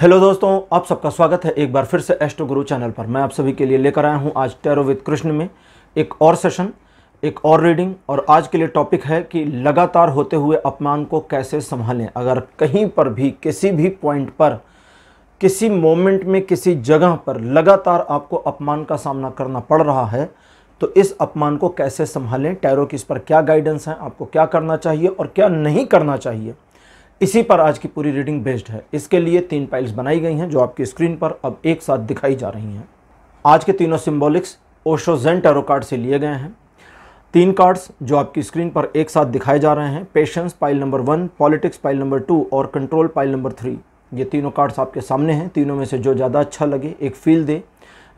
Hello दोस्तों, आप सबका स्वागत है एक बार फिर से एस्ट्रो गुरु चैनल पर। मैं आप सभी के लिए लेकर आया हूं आज टैरो विद कृष्ण में एक और सेशन, एक और रीडिंग। और आज के लिए टॉपिक है कि लगातार होते हुए अपमान को कैसे संभालें। अगर कहीं पर भी किसी भी पॉइंट पर, किसी मोमेंट में, किसी जगह पर लगातार आपको अपमान का सामना करना पड़ रहा है तो इस अपमान को कैसे संभालें, टैरो की इस पर क्या गाइडेंस है, आपको क्या करना चाहिए और क्या नहीं करना चाहिए, इसी पर आज की पूरी रीडिंग बेस्ड है। इसके लिए 3 पाइल्स बनाई गई हैं जो आपकी स्क्रीन पर अब एक साथ दिखाई जा रही हैं। आज के तीनों सिंबॉलिक्स ओशो ज़ेन टैरो कार्ड से लिए गए हैं। 3 कार्ड्स जो आपकी स्क्रीन पर एक साथ दिखाए जा रहे हैं, patience pile number 1, politics pile number 2 और कंट्रोल पाइल नंबर 3। ये तीनों कार्ड्स आपके सामने हैं। तीनों में से जो ज़्यादा अच्छा लगे, एक फील दे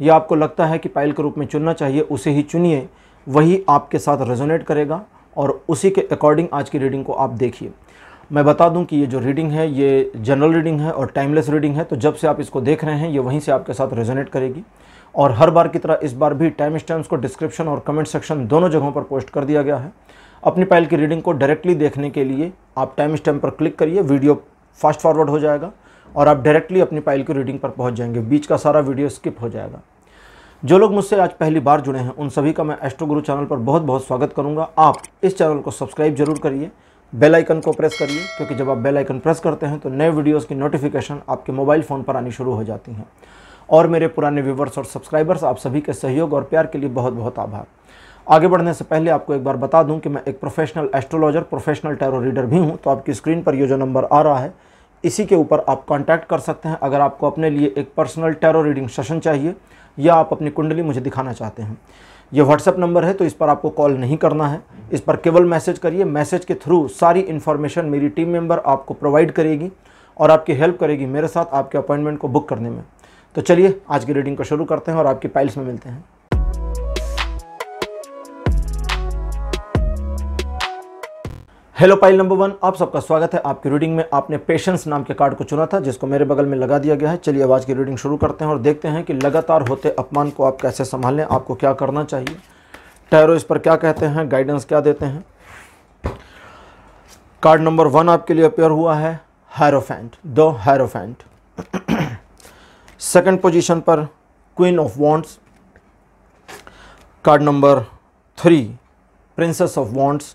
या आपको लगता है कि पाइल के रूप में चुनना चाहिए, उसे ही चुनिए। वही आपके साथ रेजोनेट करेगा और उसी के अकॉर्डिंग आज की रीडिंग को आप देखिए। मैं बता दूं कि ये जो रीडिंग है ये जनरल रीडिंग है और टाइमलेस रीडिंग है, तो जब से आप इसको देख रहे हैं ये वहीं से आपके साथ रेजोनेट करेगी। और हर बार की तरह इस बार भी टाइम स्टैम्प्स को डिस्क्रिप्शन और कमेंट सेक्शन दोनों जगहों पर पोस्ट कर दिया गया है। अपनी पाइल की रीडिंग को डायरेक्टली देखने के लिए आप टाइम स्टैम्प पर क्लिक करिए, वीडियो फास्ट फॉरवर्ड हो जाएगा और आप डायरेक्टली अपनी पाइल की रीडिंग पर पहुँच जाएंगे। बीच का सारा वीडियो स्किप हो जाएगा। जो लोग मुझसे आज पहली बार जुड़े हैं उन सभी का मैं एस्ट्रो गुरु चैनल पर बहुत बहुत स्वागत करूँगा। आप इस चैनल को सब्सक्राइब जरूर करिए, बेल आइकन को प्रेस करिए, क्योंकि जब आप बेल आइकन प्रेस करते हैं तो नए वीडियोस की नोटिफिकेशन आपके मोबाइल फ़ोन पर आनी शुरू हो जाती हैं। और मेरे पुराने व्यूवर्स और सब्सक्राइबर्स, आप सभी के सहयोग और प्यार के लिए बहुत बहुत आभार। आगे बढ़ने से पहले आपको एक बार बता दूं कि मैं एक professional astrologer, professional tarot reader भी हूं। तो आपकी स्क्रीन पर ये जो नंबर आ रहा है इसी के ऊपर आप कॉन्टैक्ट कर सकते हैं अगर आपको अपने लिए एक पर्सनल टैरो रीडिंग सेशन चाहिए या आप अपनी कुंडली मुझे दिखाना चाहते हैं। ये व्हाट्सएप नंबर है तो इस पर आपको कॉल नहीं करना है, इस पर केवल मैसेज करिए। मैसेज के थ्रू सारी इन्फॉर्मेशन मेरी टीम मेंबर आपको प्रोवाइड करेगी और आपकी हेल्प करेगी मेरे साथ आपके अपॉइंटमेंट को बुक करने में। तो चलिए आज की रीडिंग को शुरू करते हैं और आपकी पाइल्स में मिलते हैं। हेलो पाइल नंबर 1, आप सबका स्वागत है आपकी रीडिंग में। आपने पेशेंस नाम के कार्ड को चुना था जिसको मेरे बगल में लगा दिया गया है। चलिए अब आज की रीडिंग शुरू करते हैं और देखते हैं कि लगातार होते अपमान को आप कैसे संभालें, आपको क्या करना चाहिए, टैरो इस पर क्या कहते हैं, गाइडेंस क्या देते हैं। कार्ड नंबर 1 आपके लिए अपेयर हुआ है hierophant, the hierophant. Second position पर queen of wands. Card number 3 princess of wands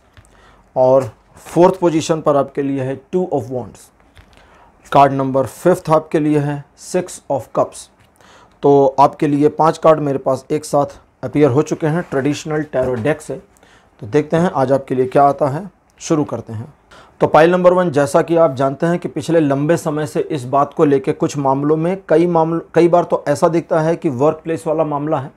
और 4th पोजीशन पर आपके लिए है 2 ऑफ वॉन्ड्स। कार्ड नंबर 5 आपके लिए है 6 ऑफ कप्स। तो आपके लिए 5 कार्ड मेरे पास एक साथ अपीयर हो चुके हैं ट्रेडिशनल टैरो डेक से। तो देखते हैं आज आपके लिए क्या आता है, शुरू करते हैं। तो पाइल नंबर 1, जैसा कि आप जानते हैं कि पिछले लंबे समय से इस बात को लेकर कुछ मामलों में कई बार तो ऐसा दिखता है कि वर्क प्लेस वाला मामला है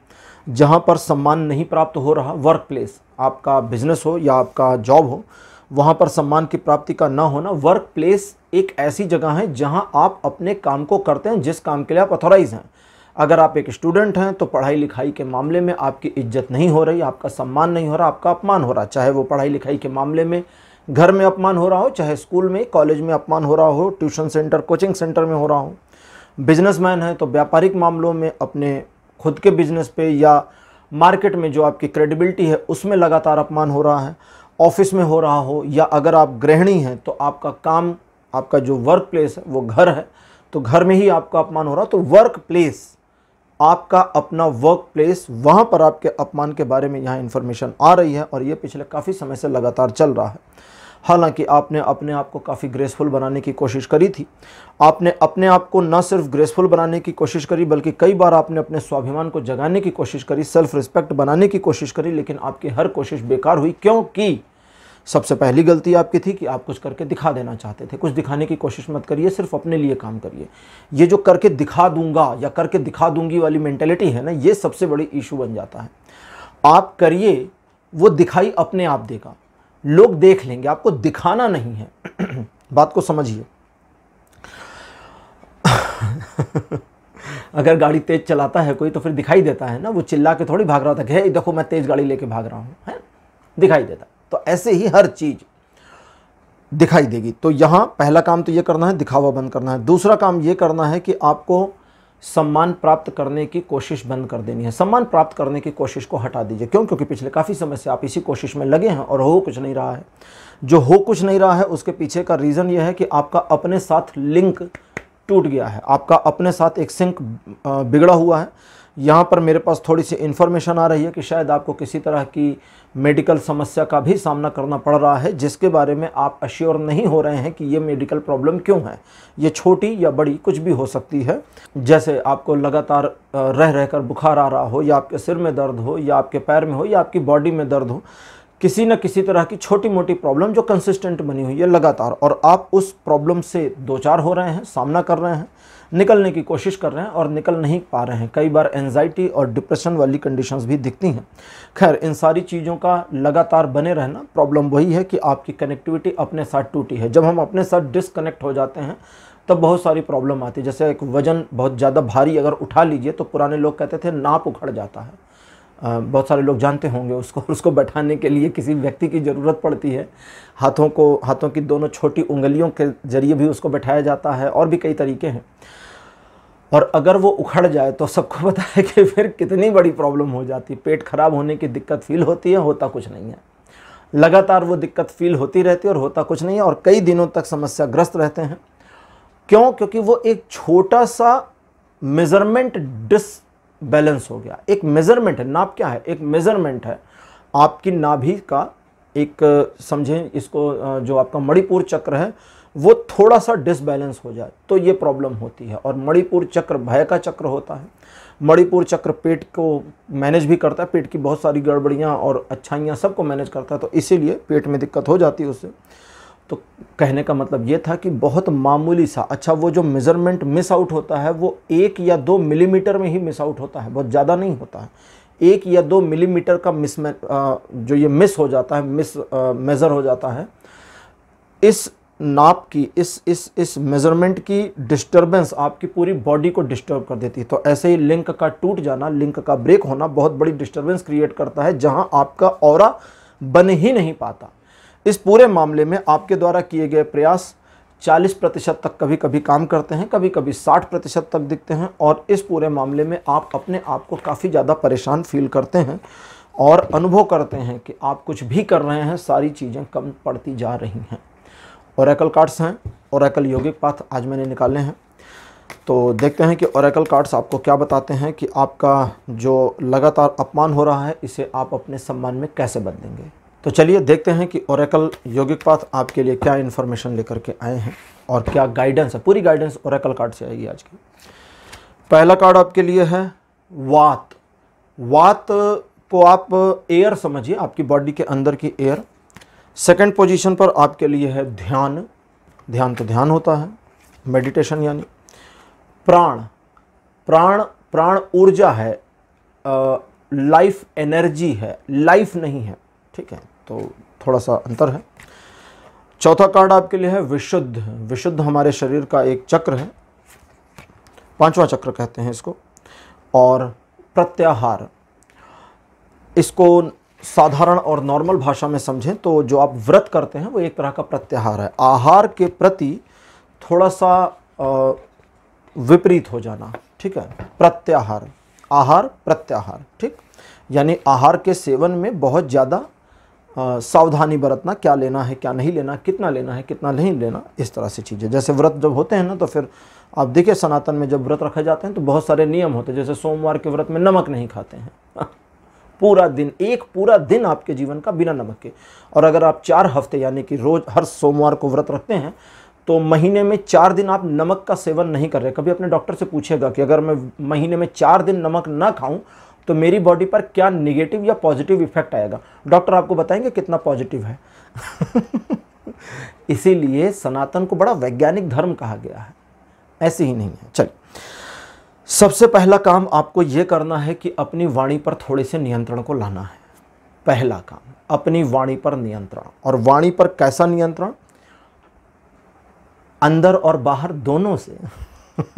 जहां पर सम्मान नहीं प्राप्त हो रहा। वर्क प्लेस, आपका बिजनेस हो या आपका जॉब हो, वहां पर सम्मान की प्राप्ति का ना होना। वर्क प्लेस एक ऐसी जगह है जहां आप अपने काम को करते हैं, जिस काम के लिए आप ऑथोराइज हैं। अगर आप एक स्टूडेंट हैं तो पढ़ाई लिखाई के मामले में आपकी इज्जत नहीं हो रही, आपका सम्मान नहीं हो रहा, आपका अपमान हो रहा। चाहे वो पढ़ाई लिखाई के मामले में घर में अपमान हो रहा हो, चाहे स्कूल में कॉलेज में अपमान हो रहा हो, ट्यूशन सेंटर कोचिंग सेंटर में हो रहा हो। बिजनेसमैन है तो व्यापारिक मामलों में अपने खुद के बिजनेस पे या मार्केट में जो आपकी क्रेडिबिलिटी है उसमें लगातार अपमान हो रहा है। ऑफिस में हो रहा हो या अगर आप गृहिणी हैं तो आपका काम, आपका जो वर्क प्लेस है वो घर है तो घर में ही आपका अपमान हो रहा। तो वर्क प्लेस, आपका अपना वर्क प्लेस, वहाँ पर आपके अपमान के बारे में यहाँ इन्फॉर्मेशन आ रही है और ये पिछले काफ़ी समय से लगातार चल रहा है। हालांकि आपने अपने आप को काफ़ी ग्रेसफुल बनाने की कोशिश करी थी। आपने अपने आप को न सिर्फ ग्रेसफुल बनाने की कोशिश करी बल्कि कई बार आपने अपने स्वाभिमान को जगाने की कोशिश करी, सेल्फ रिस्पेक्ट बनाने की कोशिश करी, लेकिन आपकी हर कोशिश बेकार हुई। क्योंकि सबसे पहली गलती आपकी थी कि आप कुछ करके दिखा देना चाहते थे। कुछ दिखाने की कोशिश मत करिए, सिर्फ अपने लिए काम करिए। ये जो करके दिखा दूंगा या करके दिखा दूंगी वाली मेंटेलिटी है ना, ये सबसे बड़ी इशू बन जाता है। आप करिए, वो दिखाई अपने आप देगा, लोग देख लेंगे, आपको दिखाना नहीं है। बात को समझिए। अगर गाड़ी तेज चलाता है कोई तो फिर दिखाई देता है ना, वो चिल्ला के थोड़ी भाग रहा था कि हे देखो मैं तेज गाड़ी लेके भाग रहा हूं, है, दिखाई देता। तो ऐसे ही हर चीज दिखाई देगी। तो यहां पहला काम तो ये करना है, दिखावा बंद करना है। दूसरा काम ये करना है कि आपको सम्मान प्राप्त करने की कोशिश बंद कर देनी है। सम्मान प्राप्त करने की कोशिश को हटा दीजिए। क्यों? क्योंकि पिछले काफ़ी समय से आप इसी कोशिश में लगे हैं और हो कुछ नहीं रहा है। जो हो कुछ नहीं रहा है उसके पीछे का रीज़न ये है कि आपका अपने साथ लिंक टूट गया है, आपका अपने साथ एक सिंक बिगड़ा हुआ है। यहाँ पर मेरे पास थोड़ी सी इन्फॉर्मेशन आ रही है कि शायद आपको किसी तरह की मेडिकल समस्या का भी सामना करना पड़ रहा है, जिसके बारे में आप अश्योर नहीं हो रहे हैं कि ये मेडिकल प्रॉब्लम क्यों है। ये छोटी या बड़ी कुछ भी हो सकती है, जैसे आपको लगातार रह रहकर बुखार आ रहा हो, या आपके सिर में दर्द हो, या आपके पैर में हो, या आपकी बॉडी में दर्द हो, किसी न किसी तरह की छोटी मोटी प्रॉब्लम जो कंसिस्टेंट बनी हुई है लगातार, और आप उस प्रॉब्लम से दो चार हो रहे हैं, सामना कर रहे हैं, निकलने की कोशिश कर रहे हैं और निकल नहीं पा रहे हैं। कई बार एंजाइटी और डिप्रेशन वाली कंडीशंस भी दिखती हैं। खैर, इन सारी चीज़ों का लगातार बने रहना, प्रॉब्लम वही है कि आपकी कनेक्टिविटी अपने साथ टूटी है। जब हम अपने साथ डिसकनेक्ट हो जाते हैं तब बहुत सारी प्रॉब्लम आती है। जैसे एक वज़न बहुत ज़्यादा भारी अगर उठा लीजिए तो पुराने लोग कहते थे नाप उखड़ जाता है। बहुत सारे लोग जानते होंगे उसको बैठाने के लिए किसी व्यक्ति की ज़रूरत पड़ती है। हाथों की दोनों छोटी उंगलियों के ज़रिए भी उसको बैठाया जाता है, और भी कई तरीके हैं। और अगर वो उखड़ जाए तो सबको पता है कि फिर कितनी बड़ी प्रॉब्लम हो जाती है। पेट खराब होने की दिक्कत फील होती है, होता कुछ नहीं है। लगातार वो दिक्कत फील होती रहती है और होता कुछ नहीं है, और कई दिनों तक समस्याग्रस्त रहते हैं। क्यों? क्योंकि वो एक छोटा सा मेजरमेंट डिसबैलेंस हो गया। एक मेजरमेंट है, नाप क्या है? एक मेजरमेंट है आपकी नाभि का। एक समझें इसको, जो आपका मणिपुर चक्र है वो थोड़ा सा डिसबैलेंस हो जाए तो ये प्रॉब्लम होती है। और मणिपुर चक्र भय का चक्र होता है। मणिपुर चक्र पेट को मैनेज भी करता है, पेट की बहुत सारी गड़बड़ियाँ और अच्छाइयाँ सबको मैनेज करता है, तो इसीलिए पेट में दिक्कत हो जाती है उससे। तो कहने का मतलब ये था कि बहुत मामूली सा, अच्छा वो जो मेज़रमेंट मिस आउट होता है वो 1 या 2 मिलीमीटर में ही मिस आउट होता है, बहुत ज़्यादा नहीं होता है। 1 या 2 मिलीमीटर का जो ये मिस हो जाता है, मेज़र हो जाता है, इस नाप की, इस मेज़रमेंट की डिस्टर्बेंस आपकी पूरी बॉडी को डिस्टर्ब कर देती है। तो ऐसे ही लिंक का टूट जाना, लिंक का ब्रेक होना बहुत बड़ी डिस्टर्बेंस क्रिएट करता है, जहां आपका ऑरा बन ही नहीं पाता। इस पूरे मामले में आपके द्वारा किए गए प्रयास 40% तक कभी कभी काम करते हैं, कभी कभी 60% तक दिखते हैं, और इस पूरे मामले में आप अपने आप को काफ़ी ज़्यादा परेशान फील करते हैं और अनुभव करते हैं कि आप कुछ भी कर रहे हैं, सारी चीज़ें कम पड़ती जा रही हैं। ओरेकल कार्ड्स हैं, ओरेकल योगिक पाथ आज मैंने निकाले हैं। तो देखते हैं कि ओरेकल कार्ड्स आपको क्या बताते हैं कि आपका जो लगातार अपमान हो रहा है इसे आप अपने सम्मान में कैसे बदलेंगे। तो चलिए देखते हैं कि ओरेकल योगिक पाथ आपके लिए क्या इन्फॉर्मेशन लेकर के आए हैं और क्या गाइडेंस है। पूरी गाइडेंस ओरेकल कार्ड से आएगी आज की। पहला कार्ड आपके लिए है वात। वात को आप एयर समझिए, आपकी बॉडी के अंदर की एयर। सेकंड पोजीशन पर आपके लिए है ध्यान। ध्यान तो ध्यान होता है, मेडिटेशन यानी। प्राण, प्राण ऊर्जा है, लाइफ एनर्जी है, लाइफ नहीं है, ठीक है, तो थोड़ा सा अंतर है। चौथा कार्ड आपके लिए है विशुद्ध। विशुद्ध हमारे शरीर का एक चक्र है, 5वां चक्र कहते हैं इसको। और प्रत्याहार, इसको साधारण और नॉर्मल भाषा में समझें तो जो आप व्रत करते हैं वो एक तरह का प्रत्याहार है। आहार के प्रति थोड़ा सा विपरीत हो जाना, ठीक है, प्रत्याहार, आहार प्रत्याहार, ठीक। यानी आहार के सेवन में बहुत ज़्यादा सावधानी बरतना, क्या लेना है क्या नहीं लेना, कितना लेना है कितना नहीं लेना, इस तरह से चीज़ें। जैसे व्रत जब होते हैं ना तो फिर आप देखिए सनातन में जब व्रत रखे जाते हैं तो बहुत सारे नियम होते हैं। जैसे सोमवार के व्रत में नमक नहीं खाते हैं पूरा दिन, एक पूरा दिन आपके जीवन का बिना नमक के। और अगर आप 4 हफ्ते यानी कि रोज हर सोमवार को व्रत रखते हैं तो महीने में 4 दिन आप नमक का सेवन नहीं कर रहे। कभी अपने डॉक्टर से पूछेगा कि अगर मैं महीने में 4 दिन नमक ना खाऊं तो मेरी बॉडी पर क्या नेगेटिव या पॉजिटिव इफेक्ट आएगा। डॉक्टर आपको बताएंगे कितना पॉजिटिव है इसीलिए सनातन को बड़ा वैज्ञानिक धर्म कहा गया है, ऐसे ही नहीं है। चलिए, सबसे पहला काम आपको यह करना है कि अपनी वाणी पर थोड़े से नियंत्रण को लाना है। पहला काम, अपनी वाणी पर नियंत्रण। और वाणी पर कैसा नियंत्रण? अंदर और बाहर दोनों से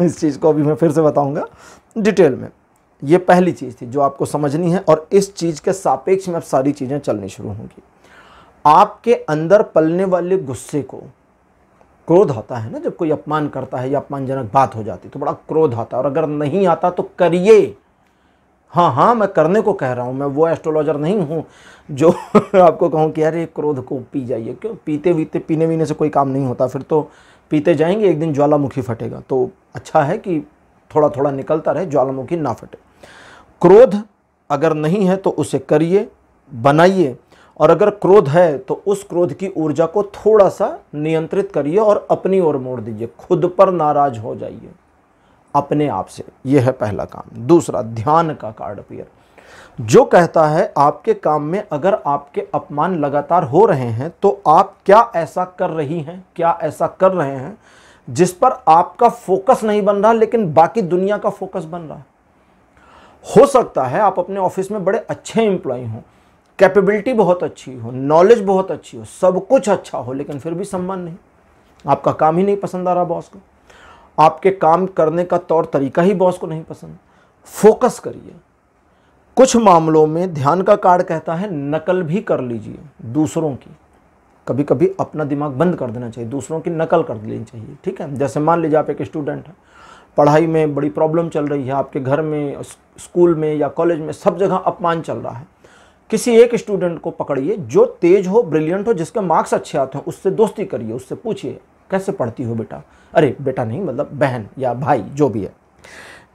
इस चीज़ को अभी मैं फिर से बताऊंगा डिटेल में। ये पहली चीज़ थी जो आपको समझनी है, और इस चीज़ के सापेक्ष में अब सारी चीज़ें चलनी शुरू होंगी। आपके अंदर पलने वाले गुस्से को, क्रोध आता है ना जब कोई अपमान करता है या अपमानजनक बात हो जाती तो बड़ा क्रोध आता है, और अगर नहीं आता तो करिए, हाँ हाँ, मैं करने को कह रहा हूँ, मैं वो एस्ट्रोलॉजर नहीं हूँ जो आपको कहूँ कि अरे क्रोध को पी जाइए। क्यों? पीने वीने से कोई काम नहीं होता, फिर तो पीते जाएंगे, एक दिन ज्वालामुखी फटेगा। तो अच्छा है कि थोड़ा थोड़ा निकलता रहे, ज्वालामुखी ना फटे। क्रोध अगर नहीं है तो उसे करिए, बनाइए, और अगर क्रोध है तो उस क्रोध की ऊर्जा को थोड़ा सा नियंत्रित करिए और अपनी ओर मोड़ दीजिए। खुद पर नाराज हो जाइए अपने आप से, यह है पहला काम। दूसरा, ध्यान का कार्ड पेयर जो कहता है आपके काम में अगर आपके अपमान लगातार हो रहे हैं तो आप क्या ऐसा कर रही हैं, क्या ऐसा कर रहे हैं जिस पर आपका फोकस नहीं बन रहा लेकिन बाकी दुनिया का फोकस बन रहा है। हो सकता है आप अपने ऑफिस में बड़े अच्छे एम्प्लॉय हों, कैपेबिलिटी बहुत अच्छी हो, नॉलेज बहुत अच्छी हो, सब कुछ अच्छा हो, लेकिन फिर भी सम्मान नहीं। आपका काम ही नहीं पसंद आ रहा बॉस को, आपके काम करने का तौर तरीका ही बॉस को नहीं पसंद। फोकस करिए। कुछ मामलों में ध्यान का कार्ड कहता है नकल भी कर लीजिए दूसरों की। कभी कभी अपना दिमाग बंद कर देना चाहिए, दूसरों की नकल कर लेनी चाहिए। ठीक है, जैसे मान लीजिए आप एक स्टूडेंट हैं, पढ़ाई में बड़ी प्रॉब्लम चल रही है, आपके घर में, स्कूल में या कॉलेज में सब जगह अपमान चल रहा है। किसी एक स्टूडेंट को पकड़िए जो तेज हो, ब्रिलियंट हो, जिसके मार्क्स अच्छे आते हैं, उससे दोस्ती करिए, उससे पूछिए कैसे पढ़ती हो बेटा, अरे बेटा नहीं मतलब बहन या भाई जो भी है,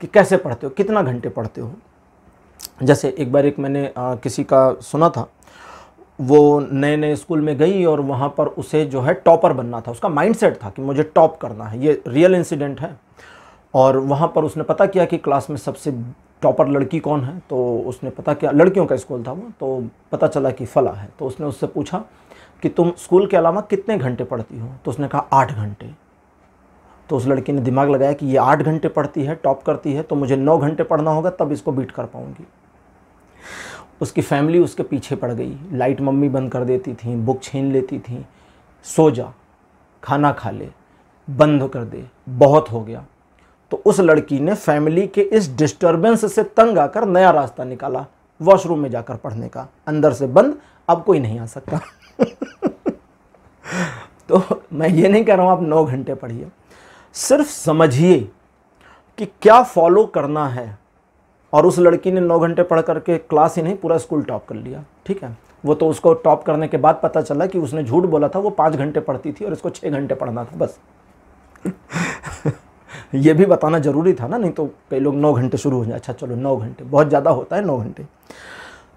कि कैसे पढ़ते हो, कितना घंटे पढ़ते हो। जैसे एक बार मैंने किसी का सुना था, वो नए नए स्कूल में गई और वहाँ पर उसे जो है टॉपर बनना था, उसका माइंडसेट था कि मुझे टॉप करना है, ये रियल इंसिडेंट है। और वहाँ पर उसने पता किया कि क्लास में सबसे टॉपर लड़की कौन है, तो उसने पता किया, लड़कियों का स्कूल था वो, तो पता चला कि फला है। तो उसने उससे पूछा कि तुम स्कूल के अलावा कितने घंटे पढ़ती हो, तो उसने कहा 8 घंटे। तो उस लड़की ने दिमाग लगाया कि ये 8 घंटे पढ़ती है, टॉप करती है, तो मुझे 9 घंटे पढ़ना होगा तब इसको बीट कर पाऊंगी। उसकी फैमिली उसके पीछे पड़ गई, लाइट मम्मी बंद कर देती थी, बुक छीन लेती थी, सो जा, खाना खा ले, बंद कर दे, बहुत हो गया। तो उस लड़की ने फैमिली के इस डिस्टरबेंस से तंग आकर नया रास्ता निकाला, वॉशरूम में जाकर पढ़ने का, अंदर से बंद, अब कोई नहीं आ सकता। तो मैं ये नहीं कह रहा हूं आप 9 घंटे पढ़िए, सिर्फ समझिए कि क्या फॉलो करना है। और उस लड़की ने 9 घंटे पढ़ करके क्लास ही नहीं पूरा स्कूल टॉप कर लिया। ठीक है, वो तो उसको टॉप करने के बाद पता चला कि उसने झूठ बोला था, वो 5 घंटे पढ़ती थी और इसको 6 घंटे पढ़ना था बस। ये भी बताना जरूरी था ना, नहीं तो कई लोग 9 घंटे शुरू हो जाए, अच्छा चलो 9 घंटे बहुत ज़्यादा होता है 9 घंटे।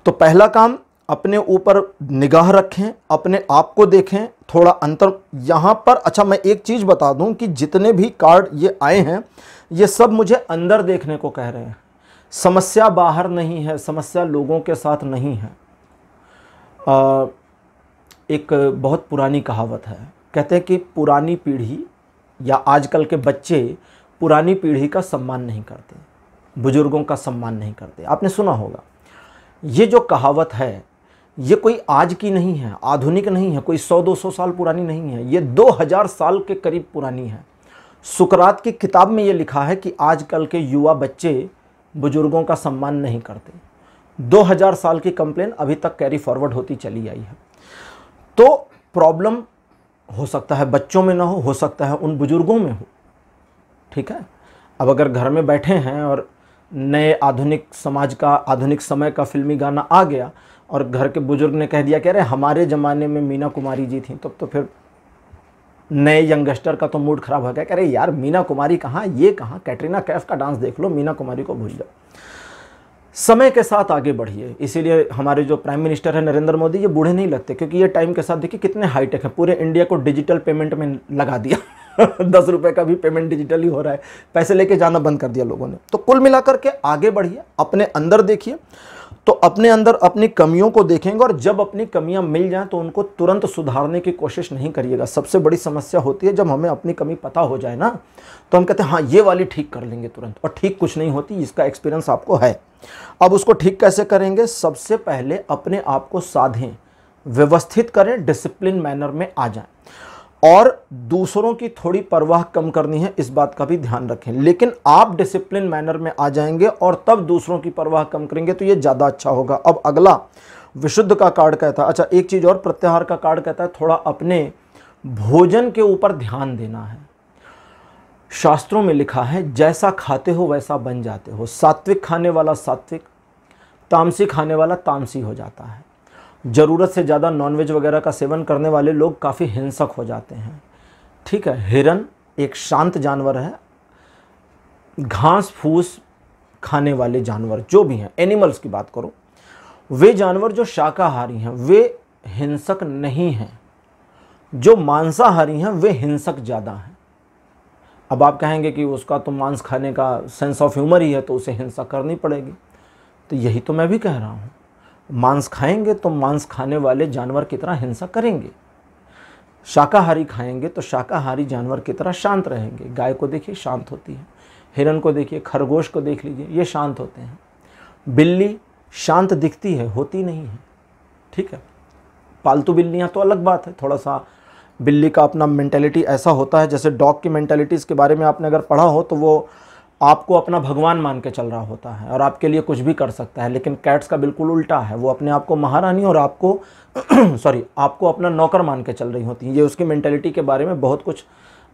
तो पहला काम, अपने ऊपर निगाह रखें, अपने आप को देखें, थोड़ा अंतर यहाँ पर। अच्छा मैं एक चीज़ बता दूं कि जितने भी कार्ड ये आए हैं ये सब मुझे अंदर देखने को कह रहे हैं। समस्या बाहर नहीं है, समस्या लोगों के साथ नहीं है। एक बहुत पुरानी कहावत है, कहते हैं कि पुरानी पीढ़ी या आजकल के बच्चे पुरानी पीढ़ी का सम्मान नहीं करते, बुजुर्गों का सम्मान नहीं करते। आपने सुना होगा। ये जो कहावत है ये कोई आज की नहीं है, आधुनिक नहीं है, कोई 100-200 साल पुरानी नहीं है, ये 2000 साल के करीब पुरानी है। सुकरात की किताब में ये लिखा है कि आजकल के युवा बच्चे बुजुर्गों का सम्मान नहीं करते। 2000 साल की कंप्लेन अभी तक कैरी फॉरवर्ड होती चली आई है। तो प्रॉब्लम हो सकता है बच्चों में ना हो सकता है उन बुजुर्गों में हो। ठीक है, अब अगर घर में बैठे हैं और नए आधुनिक समाज का, आधुनिक समय का फिल्मी गाना आ गया और घर के बुजुर्ग ने कह दिया कि अरे हमारे ज़माने में मीना कुमारी जी थी, तो फिर नए यंगस्टर का तो मूड खराब हो गया कि अरे यार मीना कुमारी कहाँ, ये कहाँ, कैटरीना कैफ का डांस देख लो, मीना कुमारी को भूल जाओ। समय के साथ आगे बढ़िए। इसीलिए हमारे जो प्राइम मिनिस्टर है नरेंद्र मोदी, ये बूढ़े नहीं लगते, क्योंकि ये टाइम के साथ देखिए कितने हाईटेक है, पूरे इंडिया को डिजिटल पेमेंट में लगा दिया। 10 रुपए का भी पेमेंट डिजिटल ही हो रहा है, पैसे लेके जाना बंद कर दिया लोगों ने। तो कुल मिलाकर के आगे बढ़िए, अपने अंदर देखिए, तो अपने अंदर अपनी कमियों को देखेंगे और जब अपनी कमियां मिल जाएं तो उनको तुरंत सुधारने की कोशिश नहीं करिएगा। सबसे बड़ी समस्या होती है जब हमें अपनी कमी पता हो जाए ना, तो हम कहते हैं हाँ ये वाली ठीक कर लेंगे तुरंत, और ठीक कुछ नहीं होती, इसका एक्सपीरियंस आपको है। अब उसको ठीक कैसे करेंगे? सबसे पहले अपने आप को साधें, व्यवस्थित करें, डिसिप्लिन मैनर में आ जाएं, और दूसरों की थोड़ी परवाह कम करनी है, इस बात का भी ध्यान रखें। लेकिन आप डिसिप्लिन मैनर में आ जाएंगे और तब दूसरों की परवाह कम करेंगे तो ये ज़्यादा अच्छा होगा। अब अगला विशुद्ध का कार्ड कहता है, अच्छा एक चीज़ और, प्रत्याहार का कार्ड कहता है थोड़ा अपने भोजन के ऊपर ध्यान देना है। शास्त्रों में लिखा है जैसा खाते हो वैसा बन जाते हो। सात्विक खाने वाला सात्विक, तामसी खाने वाला तामसी हो जाता है। ज़रूरत से ज़्यादा नॉनवेज वगैरह का सेवन करने वाले लोग काफ़ी हिंसक हो जाते हैं। ठीक है, हिरन एक शांत जानवर है। घास फूस खाने वाले जानवर जो भी हैं, एनिमल्स की बात करो, वे जानवर जो शाकाहारी हैं वे हिंसक नहीं हैं। जो मांसाहारी हैं वे हिंसक ज़्यादा हैं। अब आप कहेंगे कि उसका तो मांस खाने का सेंस ऑफ ह्यूमर ही है तो उसे हिंसा करनी पड़ेगी, तो यही तो मैं भी कह रहा हूँ। मांस खाएंगे तो मांस खाने वाले जानवर की तरह हिंसा करेंगे, शाकाहारी खाएंगे तो शाकाहारी जानवर की तरह शांत रहेंगे। गाय को देखिए शांत होती है, हिरन को देखिए, खरगोश को देख लीजिए, ये शांत होते हैं। बिल्ली शांत दिखती है, होती नहीं है। ठीक है, पालतू बिल्लियाँ तो अलग बात है, थोड़ा सा बिल्ली का अपना मेंटेलिटी ऐसा होता है, जैसे डॉग की मेंटेलिटीज़ के बारे में आपने अगर पढ़ा हो तो वो आपको अपना भगवान मान के चल रहा होता है और आपके लिए कुछ भी कर सकता है। लेकिन कैट्स का बिल्कुल उल्टा है, वो अपने आप को महारानी और आपको आपको अपना नौकर मान के चल रही होती हैं। ये उसकी मेंटेलिटी के बारे में बहुत कुछ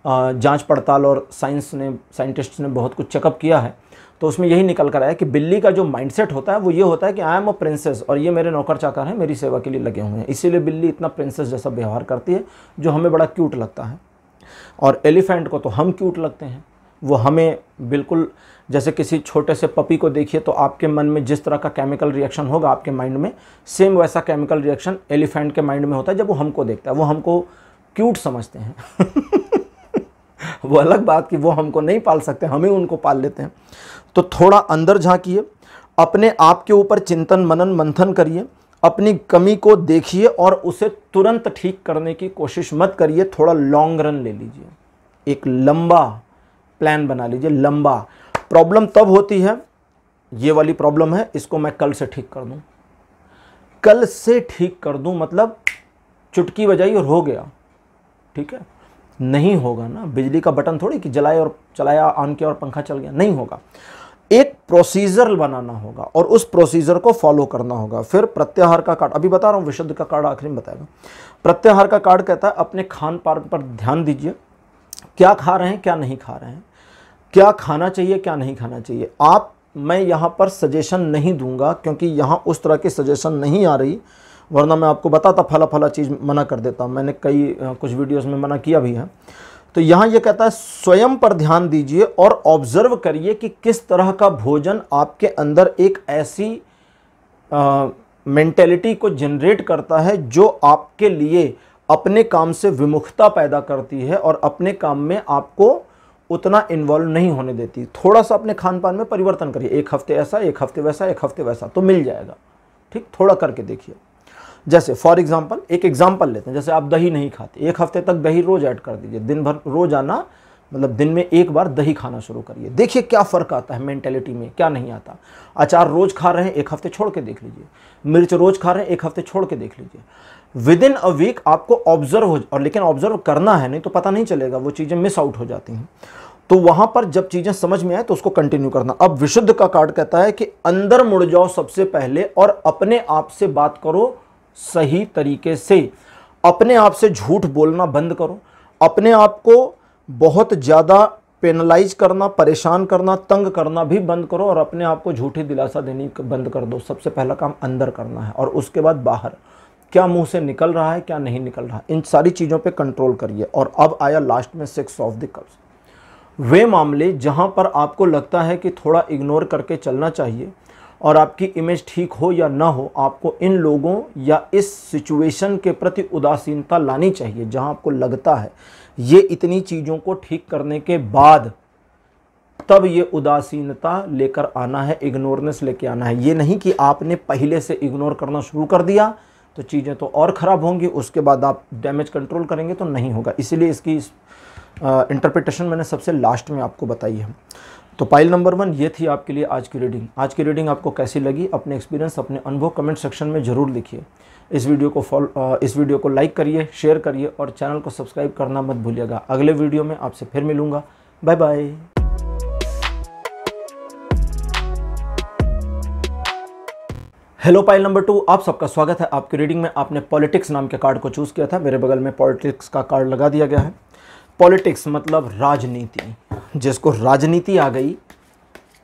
जांच पड़ताल और साइंटिस्ट्स ने बहुत कुछ चेकअप किया है, तो उसमें यही निकल कर आया कि बिल्ली का जो माइंडसेट होता है वो ये होता है कि आई एम अ प्रिंसेस और ये मेरे नौकर चाकर हैं, मेरी सेवा के लिए लगे हुए हैं। इसीलिए बिल्ली इतना प्रिंसेस जैसा व्यवहार करती है जो हमें बड़ा क्यूट लगता है। और एलिफेंट को तो हम क्यूट लगते हैं, वो हमें बिल्कुल, जैसे किसी छोटे से पपी को देखिए तो आपके मन में जिस तरह का केमिकल रिएक्शन होगा आपके माइंड में, सेम वैसा केमिकल रिएक्शन एलिफेंट के माइंड में होता है जब वो हमको देखता है। वो हमको क्यूट समझते हैं वो अलग बात कि वो हमको नहीं पाल सकते, हम ही उनको पाल लेते हैं। तो थोड़ा अंदर झांकिए, अपने आप के ऊपर चिंतन मनन मंथन करिए, अपनी कमी को देखिए और उसे तुरंत ठीक करने की कोशिश मत करिए। थोड़ा लॉन्ग रन ले लीजिए, एक लंबा प्लान बना लीजिए, लंबा। प्रॉब्लम तब होती है, ये वाली प्रॉब्लम है, इसको मैं कल से ठीक कर दूं, कल से ठीक कर दूं मतलब चुटकी बजाई और हो गया। ठीक है, नहीं होगा ना, बिजली का बटन थोड़ी कि जलाए और चलाया, ऑन किया और पंखा चल गया, नहीं होगा। एक प्रोसीजर बनाना होगा और उस प्रोसीजर को फॉलो करना होगा। फिर प्रत्याहार का कार्ड, अभी बता रहा हूं, विशुद्ध का कार्ड आखिरी में बताएगा। प्रत्याहार का कार्ड कहता है अपने खान पान पर ध्यान दीजिए, क्या खा रहे हैं क्या नहीं खा रहे हैं, क्या खाना चाहिए क्या नहीं खाना चाहिए। मैं यहाँ पर सजेशन नहीं दूंगा क्योंकि यहाँ उस तरह की सजेशन नहीं आ रही, वरना मैं आपको बताता फला चीज़ मना कर देता। मैंने कुछ वीडियोस में मना किया भी है। तो यहाँ ये कहता है स्वयं पर ध्यान दीजिए और ऑब्जर्व करिए कि किस तरह का भोजन आपके अंदर एक ऐसी मेंटेलिटी को जनरेट करता है जो आपके लिए अपने काम से विमुखता पैदा करती है और अपने काम में आपको उतना इन्वॉल्व नहीं होने देती। थोड़ा सा अपने खान पान में परिवर्तन करिए, एक हफ्ते ऐसा, एक हफ्ते वैसा, एक हफ्ते वैसा, तो मिल जाएगा। ठीक, थोड़ा करके देखिए। जैसे फॉर एग्जांपल, एक एग्जांपल लेते हैं, जैसे आप दही नहीं खाते, एक हफ्ते तक दही रोज ऐड कर दीजिए, दिन भर रोजाना, मतलब दिन में एक बार दही खाना शुरू करिए, देखिए क्या फ़र्क आता है मेंटेलिटी में, क्या नहीं आता। अचार रोज़ खा रहे हैं, एक हफ्ते छोड़ के देख लीजिए। मिर्च रोज़ खा रहे हैं, एक हफ्ते छोड़ के देख लीजिए। विद इन अ वीक आपको ऑब्जर्व हो, और लेकिन ऑब्जर्व करना है, नहीं तो पता नहीं चलेगा, वो चीज़ें मिस आउट हो जाती हैं। तो वहाँ पर जब चीज़ें समझ में आए तो उसको कंटिन्यू करना। अब विशुद्ध का कार्ड कहता है कि अंदर मुड़ जाओ सबसे पहले और अपने आप से बात करो सही तरीके से। अपने आप से झूठ बोलना बंद करो, अपने आप को बहुत ज़्यादा पेनलाइज करना, परेशान करना, तंग करना भी बंद करो और अपने आप को झूठी दिलासा देनी बंद कर दो। सबसे पहला काम अंदर करना है और उसके बाद बाहर, क्या मुंह से निकल रहा है क्या नहीं निकल रहा है, इन सारी चीज़ों पे कंट्रोल करिए। और अब आया लास्ट में 6 ऑफ द कप्स, वे मामले जहां पर आपको लगता है कि थोड़ा इग्नोर करके चलना चाहिए और आपकी इमेज ठीक हो या ना हो, आपको इन लोगों या इस सिचुएशन के प्रति उदासीनता लानी चाहिए। जहां आपको लगता है ये इतनी चीज़ों को ठीक करने के बाद, तब ये उदासीनता लेकर आना है, इग्नोरनेस लेके आना है। ये नहीं कि आपने पहले से इग्नोर करना शुरू कर दिया तो चीज़ें तो और ख़राब होंगी, उसके बाद आप डैमेज कंट्रोल करेंगे तो नहीं होगा। इसीलिए इसकी इंटरप्रिटेशन मैंने सबसे लास्ट में आपको बताई है। तो पाइल नंबर 1 ये थी आपके लिए आज की रीडिंग। आज की रीडिंग आपको कैसी लगी, अपने एक्सपीरियंस, अपने अनुभव कमेंट सेक्शन में ज़रूर लिखिए। इस वीडियो को लाइक करिए, शेयर करिए और चैनल को सब्सक्राइब करना मत भूलिएगा। अगले वीडियो में आपसे फिर मिलूँगा। Bye bye. Hello pile number 2, आप सबका स्वागत है आपकी रीडिंग में। आपने पॉलिटिक्स नाम के कार्ड को चूज़ किया था, मेरे बगल में पॉलिटिक्स का कार्ड लगा दिया गया है। पॉलिटिक्स मतलब राजनीति, जिसको राजनीति आ गई,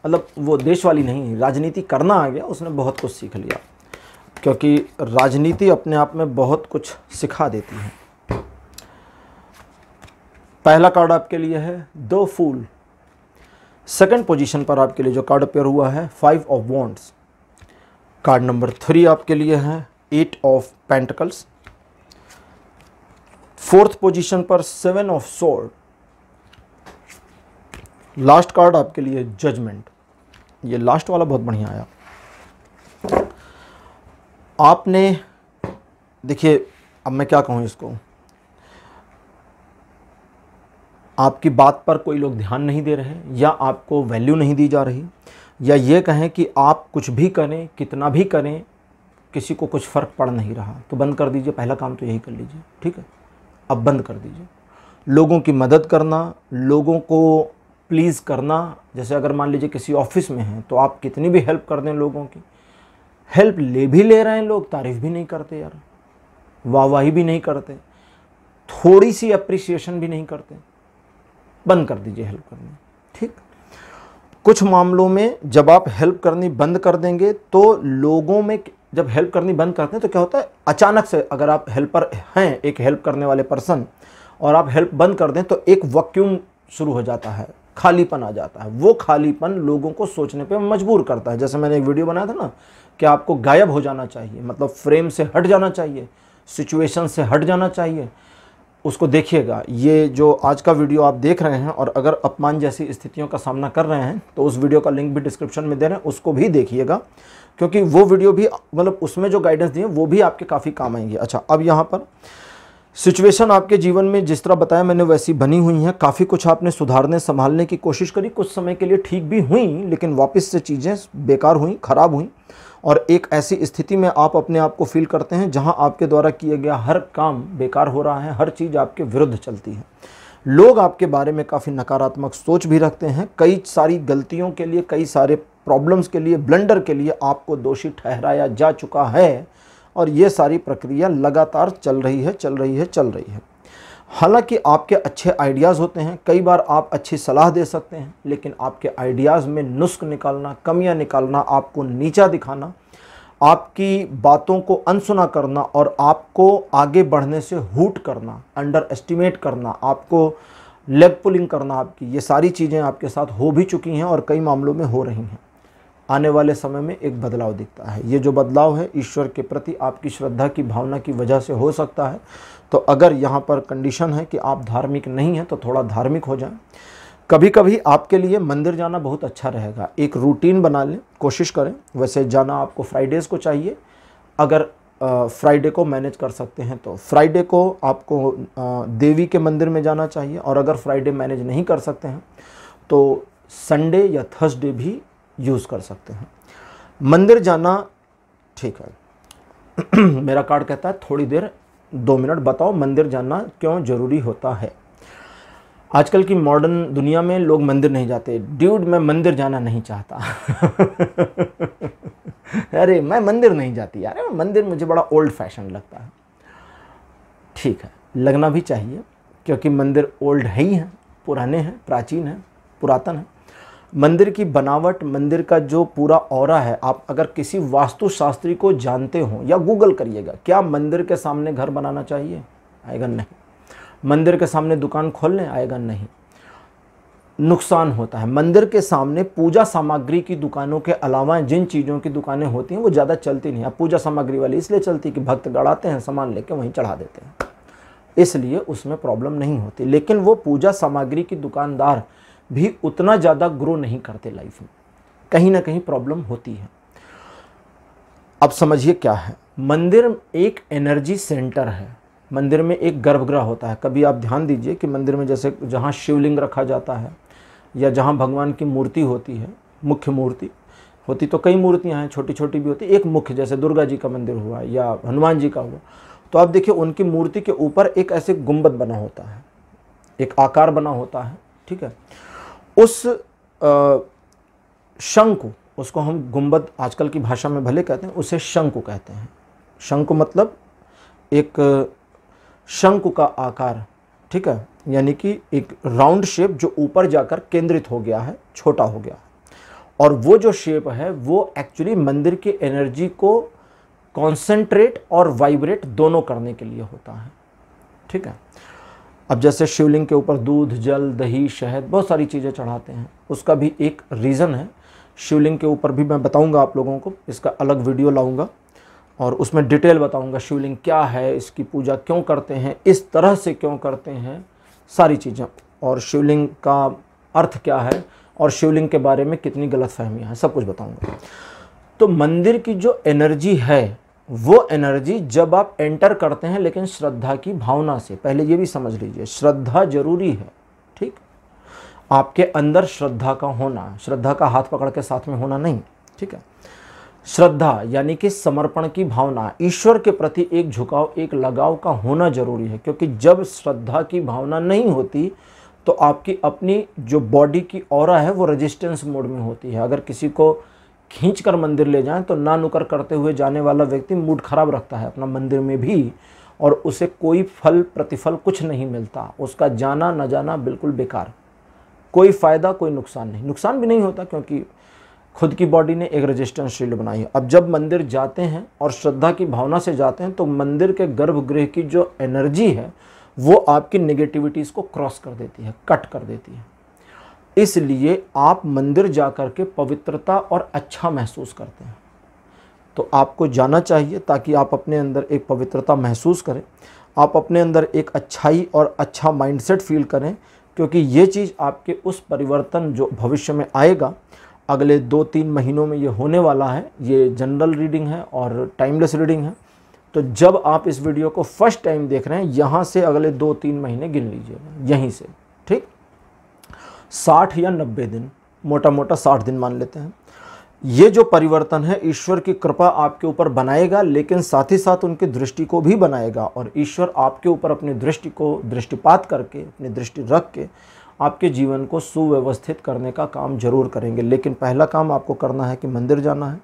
मतलब वो देश वाली नहीं, राजनीति करना आ गया, उसने बहुत कुछ सीख लिया, क्योंकि राजनीति अपने आप में बहुत कुछ सिखा देती है। पहला कार्ड आपके लिए है द फूल। सेकंड पोजीशन पर आपके लिए जो कार्ड अपेयर हुआ है 5 ऑफ वॉन्ड्स। कार्ड नंबर 3 आपके लिए है 8 ऑफ पेंटिकल्स। फोर्थ पोजीशन पर 7 ऑफ स्वॉर्ड। लास्ट कार्ड आपके लिए जजमेंट। ये लास्ट वाला बहुत बढ़िया आया। आपने देखिए, अब मैं क्या कहूँ इसको, आपकी बात पर कोई लोग ध्यान नहीं दे रहे, या आपको वैल्यू नहीं दी जा रही, या ये कहें कि आप कुछ भी करें, कितना भी करें, किसी को कुछ फ़र्क पड़ नहीं रहा, तो बंद कर दीजिए। पहला काम तो यही कर लीजिए, ठीक है। अब बंद कर दीजिए। लोगों की मदद करना, लोगों को प्लीज़ करना, जैसे अगर मान लीजिए किसी ऑफिस में हैं तो आप कितनी भी हेल्प कर दें, लोगों की हेल्प ले रहे हैं लोग, तारीफ़ भी नहीं करते यार, वाहवाही भी नहीं करते, थोड़ी सी अप्रिसिएशन भी नहीं करते। बंद कर दीजिए हेल्प करनी, ठीक। कुछ मामलों में जब आप हेल्प करनी बंद कर देंगे तो लोगों में, जब हेल्प करनी बंद करते हैं तो क्या होता है, अचानक से अगर आप हेल्पर हैं, एक हेल्प करने वाले पर्सन, और आप हेल्प बंद कर दें तो एक वैक्यूम शुरू हो जाता है, खालीपन आ जाता है। वो खालीपन लोगों को सोचने पे मजबूर करता है। जैसे मैंने एक वीडियो बनाया था ना कि आपको गायब हो जाना चाहिए, मतलब फ्रेम से हट जाना चाहिए, सिचुएशन से हट जाना चाहिए, उसको देखिएगा। ये जो आज का वीडियो आप देख रहे हैं और अगर अपमान जैसी स्थितियों का सामना कर रहे हैं तो उस वीडियो का लिंक भी डिस्क्रिप्शन में दे रहे हैं, उसको भी देखिएगा, क्योंकि वो वीडियो भी, मतलब उसमें जो गाइडेंस दिए वो भी आपके काफ़ी काम आएंगे। अच्छा, अब यहाँ पर सिचुएशन आपके जीवन में जिस तरह बताया मैंने वैसी बनी हुई है। काफ़ी कुछ आपने सुधारने संभालने की कोशिश करी, कुछ समय के लिए ठीक भी हुई, लेकिन वापस से चीज़ें बेकार हुई, ख़राब हुई, और एक ऐसी स्थिति में आप अपने आप को फील करते हैं जहां आपके द्वारा किया गया हर काम बेकार हो रहा है, हर चीज़ आपके विरुद्ध चलती है। लोग आपके बारे में काफ़ी नकारात्मक सोच भी रखते हैं। कई सारी गलतियों के लिए, कई सारे प्रॉब्लम्स के लिए, ब्लंडर के लिए आपको दोषी ठहराया जा चुका है, और ये सारी प्रक्रिया लगातार चल रही है। हालांकि आपके अच्छे आइडियाज़ होते हैं, कई बार आप अच्छी सलाह दे सकते हैं, लेकिन आपके आइडियाज़ में नुस्ख निकालना, कमियां निकालना, आपको नीचा दिखाना, आपकी बातों को अनसुना करना और आपको आगे बढ़ने से हूट करना, अंडर एस्टिमेट करना, आपको लेग पुलिंग करना, आपकी ये सारी चीज़ें आपके साथ हो भी चुकी हैं और कई मामलों में हो रही हैं। आने वाले समय में एक बदलाव दिखता है। ये जो बदलाव है ईश्वर के प्रति आपकी श्रद्धा की भावना की वजह से हो सकता है। तो अगर यहाँ पर कंडीशन है कि आप धार्मिक नहीं हैं तो थोड़ा धार्मिक हो जाएं। कभी कभी आपके लिए मंदिर जाना बहुत अच्छा रहेगा। एक रूटीन बना लें, कोशिश करें। वैसे जाना आपको फ्राइडेज़ को चाहिए, अगर फ्राइडे को मैनेज कर सकते हैं तो फ्राइडे को आपको देवी के मंदिर में जाना चाहिए, और अगर फ्राइडे मैनेज नहीं कर सकते हैं तो संडे या थर्सडे भी यूज़ कर सकते हैं। मंदिर जाना ठीक है। मेरा कार्ड कहता है थोड़ी देर 2 मिनट बताओ मंदिर जाना क्यों ज़रूरी होता है। आजकल की मॉडर्न दुनिया में लोग मंदिर नहीं जाते। ड्यूड, मैं मंदिर जाना नहीं चाहता। अरे मैं मंदिर नहीं जाती यार, मंदिर मुझे बड़ा ओल्ड फैशन लगता है। ठीक है, लगना भी चाहिए, क्योंकि मंदिर ओल्ड है ही हैं, पुराने हैं, प्राचीन हैं, पुरातन हैं। मंदिर की बनावट, मंदिर का जो पूरा ऑरा है, आप अगर किसी वास्तुशास्त्री को जानते हो या गूगल करिएगा, क्या मंदिर के सामने घर बनाना चाहिए? आएगा नहीं। मंदिर के सामने दुकान खोलने? आएगा नहीं। नुकसान होता है। मंदिर के सामने पूजा सामग्री की दुकानों के अलावा जिन चीज़ों की दुकानें होती हैं वो ज़्यादा चलती नहीं। अब पूजा सामग्री वाली इसलिए चलती कि भक्त गड़ाते हैं, सामान लेके वहीं चढ़ा देते हैं, इसलिए उसमें प्रॉब्लम नहीं होती। लेकिन वो पूजा सामग्री की दुकानदार भी उतना ज़्यादा ग्रो नहीं करते लाइफ में, कहीं ना कहीं प्रॉब्लम होती है। अब समझिए क्या है, मंदिर एक एनर्जी सेंटर है। मंदिर में एक गर्भगृह होता है। कभी आप ध्यान दीजिए कि मंदिर में जैसे जहाँ शिवलिंग रखा जाता है या जहाँ भगवान की मूर्ति होती है, मुख्य मूर्ति होती तो कई मूर्तियाँ हैं, छोटी छोटी भी होती, एक मुख्य, जैसे दुर्गा जी का मंदिर हुआ या हनुमान जी का हुआ, तो आप देखिए उनकी मूर्ति के ऊपर एक ऐसे गुंबद बना होता है, एक आकार बना होता है, ठीक है। उस शंकु, उसको हम गुंबद आजकल की भाषा में भले कहते हैं, उसे शंकु कहते हैं। शंकु मतलब एक शंकु का आकार, ठीक है, यानी कि एक राउंड शेप जो ऊपर जाकर केंद्रित हो गया है, छोटा हो गया है। और वो जो शेप है वो एक्चुअली मंदिर की एनर्जी को कॉन्सेंट्रेट और वाइब्रेट दोनों करने के लिए होता है। ठीक है। अब जैसे शिवलिंग के ऊपर दूध, जल, दही, शहद, बहुत सारी चीज़ें चढ़ाते हैं, उसका भी एक रीज़न है। शिवलिंग के ऊपर भी मैं बताऊंगा आप लोगों को, इसका अलग वीडियो लाऊंगा और उसमें डिटेल बताऊंगा शिवलिंग क्या है, इसकी पूजा क्यों करते हैं, इस तरह से क्यों करते हैं, सारी चीज़ें, और शिवलिंग का अर्थ क्या है और शिवलिंग के बारे में कितनी गलतफहमियां हैं, सब कुछ बताऊंगा। तो मंदिर की जो एनर्जी है वो एनर्जी जब आप एंटर करते हैं, लेकिन श्रद्धा की भावना से, पहले ये भी समझ लीजिए श्रद्धा जरूरी है। ठीक, आपके अंदर श्रद्धा का होना, श्रद्धा का हाथ पकड़ के साथ में होना नहीं। ठीक है, श्रद्धा यानी कि समर्पण की भावना, ईश्वर के प्रति एक झुकाव, एक लगाव का होना जरूरी है। क्योंकि जब श्रद्धा की भावना नहीं होती तो आपकी अपनी जो बॉडी की ऑरा है वो रेजिस्टेंस मोड में होती है। अगर किसी को खींच कर मंदिर ले जाएं तो ना नुकर करते हुए जाने वाला व्यक्ति मूड खराब रखता है अपना मंदिर में भी, और उसे कोई फल प्रतिफल कुछ नहीं मिलता, उसका जाना न जाना बिल्कुल बेकार, कोई फ़ायदा कोई नुकसान नहीं, नुकसान भी नहीं होता क्योंकि खुद की बॉडी ने एक रेजिस्टेंस शील्ड बनाई है। अब जब मंदिर जाते हैं और श्रद्धा की भावना से जाते हैं तो मंदिर के गर्भगृह की जो एनर्जी है वो आपकी नेगेटिविटीज़ को क्रॉस कर देती है, कट कर देती है। इसलिए आप मंदिर जाकर के पवित्रता और अच्छा महसूस करते हैं। तो आपको जाना चाहिए ताकि आप अपने अंदर एक पवित्रता महसूस करें, आप अपने अंदर एक अच्छाई और अच्छा माइंडसेट फील करें, क्योंकि ये चीज़ आपके उस परिवर्तन जो भविष्य में आएगा, अगले 2-3 महीनों में ये होने वाला है। ये जनरल रीडिंग है और टाइमलेस रीडिंग है। तो जब आप इस वीडियो को फर्स्ट टाइम देख रहे हैं, यहाँ से अगले 2-3 महीने गिन लीजिएगा, यहीं से। ठीक, 60 या 90 दिन, मोटा मोटा 60 दिन मान लेते हैं। ये जो परिवर्तन है ईश्वर की कृपा आपके ऊपर बनाएगा, लेकिन साथ ही साथ उनकी दृष्टि को भी बनाएगा, और ईश्वर आपके ऊपर अपनी दृष्टि को दृष्टिपात करके, अपनी दृष्टि रख के आपके जीवन को सुव्यवस्थित करने का काम जरूर करेंगे। लेकिन पहला काम आपको करना है कि मंदिर जाना है,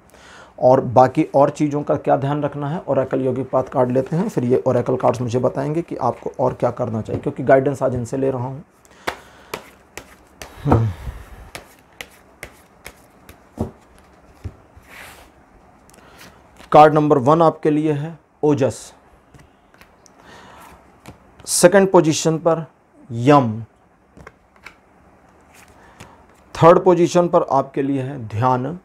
और बाकी और चीज़ों का क्या ध्यान रखना है ओरेकल यौगिक पाथ कार्ड लेते हैं, फिर ये ओरेकल कार्ड्स मुझे बताएंगे कि आपको और क्या करना चाहिए, क्योंकि गाइडेंस आज इनसे ले रहा हूँ। कार्ड नंबर 1 आपके लिए है ओजस, सेकंड पोजीशन पर यम, थर्ड पोजीशन पर आपके लिए है ध्यान,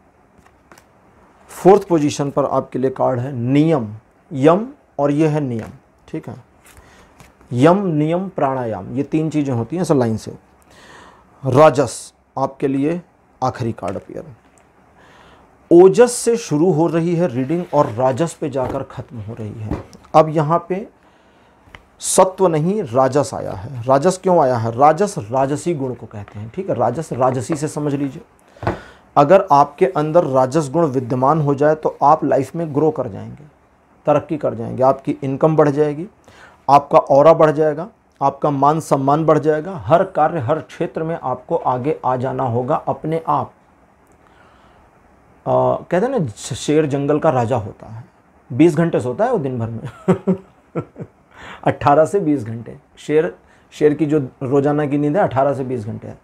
फोर्थ पोजीशन पर आपके लिए कार्ड है नियम, यम और ये है नियम। ठीक है, यम, नियम, प्राणायाम, ये 3 चीज़ें होती हैं ऐसा लाइन से। राजस आपके लिए आखिरी कार्ड अपीयर। ओजस से शुरू हो रही है रीडिंग और राजस पे जाकर खत्म हो रही है। अब यहाँ पे सत्व नहीं राजस आया है। राजस क्यों आया है? राजस राजसी गुण को कहते हैं। ठीक है, राजस राजसी से समझ लीजिए। अगर आपके अंदर राजस गुण विद्यमान हो जाए तो आप लाइफ में ग्रो कर जाएंगे, तरक्की कर जाएंगे, आपकी इनकम बढ़ जाएगी, आपका ऑरा बढ़ जाएगा, आपका मान सम्मान बढ़ जाएगा, हर कार्य हर क्षेत्र में आपको आगे आ जाना होगा अपने आप। कहते हैं ना शेर जंगल का राजा होता है, 20 घंटे सोता है वो दिन भर में 18 से 20 घंटे। शेर की जो रोजाना की नींद है 18 से 20 घंटे है।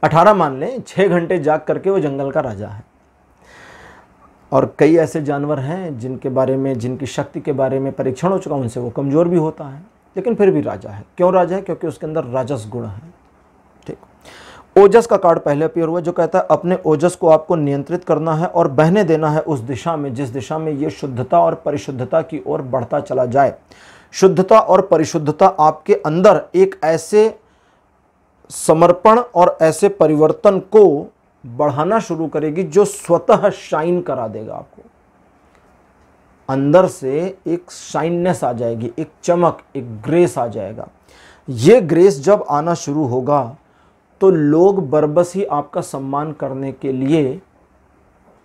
18 मान लें, 6 घंटे जाग करके वो जंगल का राजा है। और कई ऐसे जानवर हैं जिनके बारे में, जिनकी शक्ति के बारे में परीक्षण हो चुका, उनसे वो कमज़ोर भी होता है, लेकिन फिर भी राजा है। क्यों राजा है? क्योंकि उसके अंदर राजस गुण है। ठीक, ओजस का कार्ड पहले अपीयर हुआ जो कहता है अपने ओजस को आपको नियंत्रित करना है और बहने देना है उस दिशा में जिस दिशा में ये शुद्धता और परिशुद्धता की ओर बढ़ता चला जाए। शुद्धता और परिशुद्धता आपके अंदर एक ऐसे समर्पण और ऐसे परिवर्तन को बढ़ाना शुरू करेगी जो स्वतः शाइन करा देगा। आपको अंदर से एक शाइननेस आ जाएगी, एक चमक, एक ग्रेस आ जाएगा। ये ग्रेस जब आना शुरू होगा तो लोग बरबस ही आपका सम्मान करने के लिए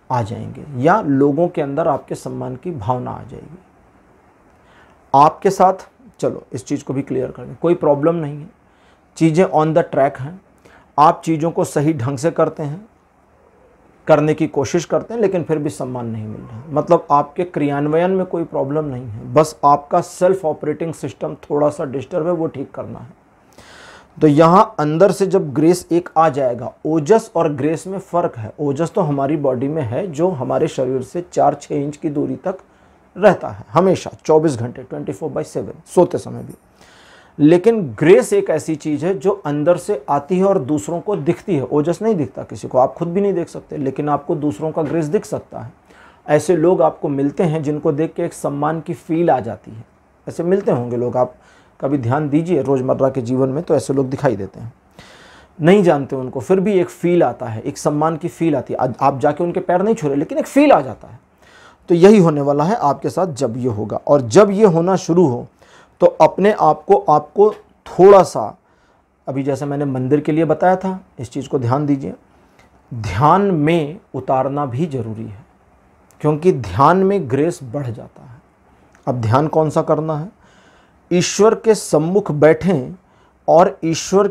आ जाएंगे, या लोगों के अंदर आपके सम्मान की भावना आ जाएगी आपके साथ। चलो इस चीज़ को भी क्लियर कर दें, कोई प्रॉब्लम नहीं है, चीज़ें ऑन द ट्रैक हैं, आप चीज़ों को सही ढंग से करते हैं, करने की कोशिश करते हैं, लेकिन फिर भी सम्मान नहीं मिल रहा। मतलब आपके क्रियान्वयन में कोई प्रॉब्लम नहीं है, बस आपका सेल्फ ऑपरेटिंग सिस्टम थोड़ा सा डिस्टर्ब है, वो ठीक करना है। तो यहाँ अंदर से जब ग्रेस एक आ जाएगा, ओजस और ग्रेस में फ़र्क है। ओजस तो हमारी बॉडी में है जो हमारे शरीर से 4-6 इंच की दूरी तक रहता है हमेशा 24 घंटे 24/7 सोते समय भी। लेकिन ग्रेस एक ऐसी चीज़ है जो अंदर से आती है और दूसरों को दिखती है। ओजस नहीं दिखता किसी को, आप खुद भी नहीं देख सकते, लेकिन आपको दूसरों का ग्रेस दिख सकता है। ऐसे लोग आपको मिलते हैं जिनको देख के एक सम्मान की फील आ जाती है। ऐसे मिलते होंगे लोग, आप कभी ध्यान दीजिए रोज़मर्रा के जीवन में, तो ऐसे लोग दिखाई देते हैं। नहीं जानते उनको, फिर भी एक फ़ील आता है, एक सम्मान की फ़ील आती है। आप जाके उनके पैर नहीं छू रहे, लेकिन एक फ़ील आ जाता है। तो यही होने वाला है आपके साथ जब ये होगा। और जब ये होना शुरू हो तो अपने आप को आपको थोड़ा सा, अभी जैसे मैंने मंदिर के लिए बताया था, इस चीज़ को ध्यान दीजिए, ध्यान में उतारना भी ज़रूरी है, क्योंकि ध्यान में ग्रेस बढ़ जाता है। अब ध्यान कौन सा करना है? ईश्वर के सम्मुख बैठें और ईश्वर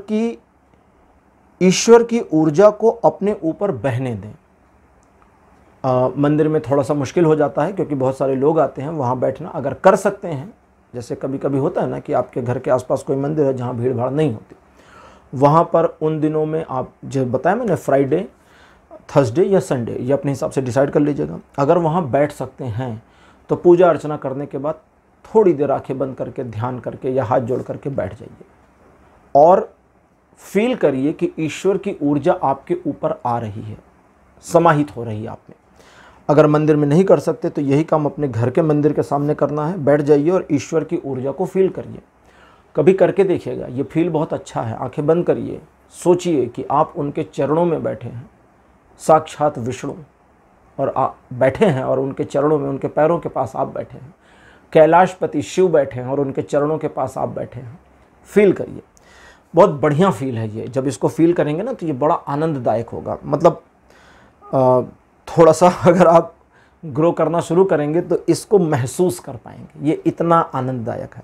की ऊर्जा को अपने ऊपर बहने दें। मंदिर में थोड़ा सा मुश्किल हो जाता है क्योंकि बहुत सारे लोग आते हैं, वहाँ बैठना अगर कर सकते हैं, जैसे कभी कभी होता है ना कि आपके घर के आसपास कोई मंदिर है जहाँ भीड़ भाड़ नहीं होती, वहाँ पर उन दिनों में आप जो बताया मैंने, फ्राइडे, थर्सडे या संडे, ये अपने हिसाब से डिसाइड कर लीजिएगा। अगर वहाँ बैठ सकते हैं तो पूजा अर्चना करने के बाद थोड़ी देर आंखें बंद करके ध्यान करके या हाथ जोड़ करके बैठ जाइए और फील करिए कि ईश्वर की ऊर्जा आपके ऊपर आ रही है, समाहित हो रही है आप में। अगर मंदिर में नहीं कर सकते तो यही काम अपने घर के मंदिर के सामने करना है। बैठ जाइए और ईश्वर की ऊर्जा को फील करिए। कभी करके देखिएगा, ये फील बहुत अच्छा है। आंखें बंद करिए, सोचिए कि आप उनके चरणों में बैठे हैं, साक्षात विष्णु, और आप बैठे हैं और उनके चरणों में, उनके पैरों के पास आप बैठे हैं। कैलाशपति शिव बैठे हैं और उनके चरणों के पास आप बैठे हैं। फील करिए, बहुत बढ़िया फील है ये। जब इसको फील करेंगे ना तो ये बड़ा आनंददायक होगा। मतलब थोड़ा सा अगर आप ग्रो करना शुरू करेंगे तो इसको महसूस कर पाएंगे, ये इतना आनंददायक है।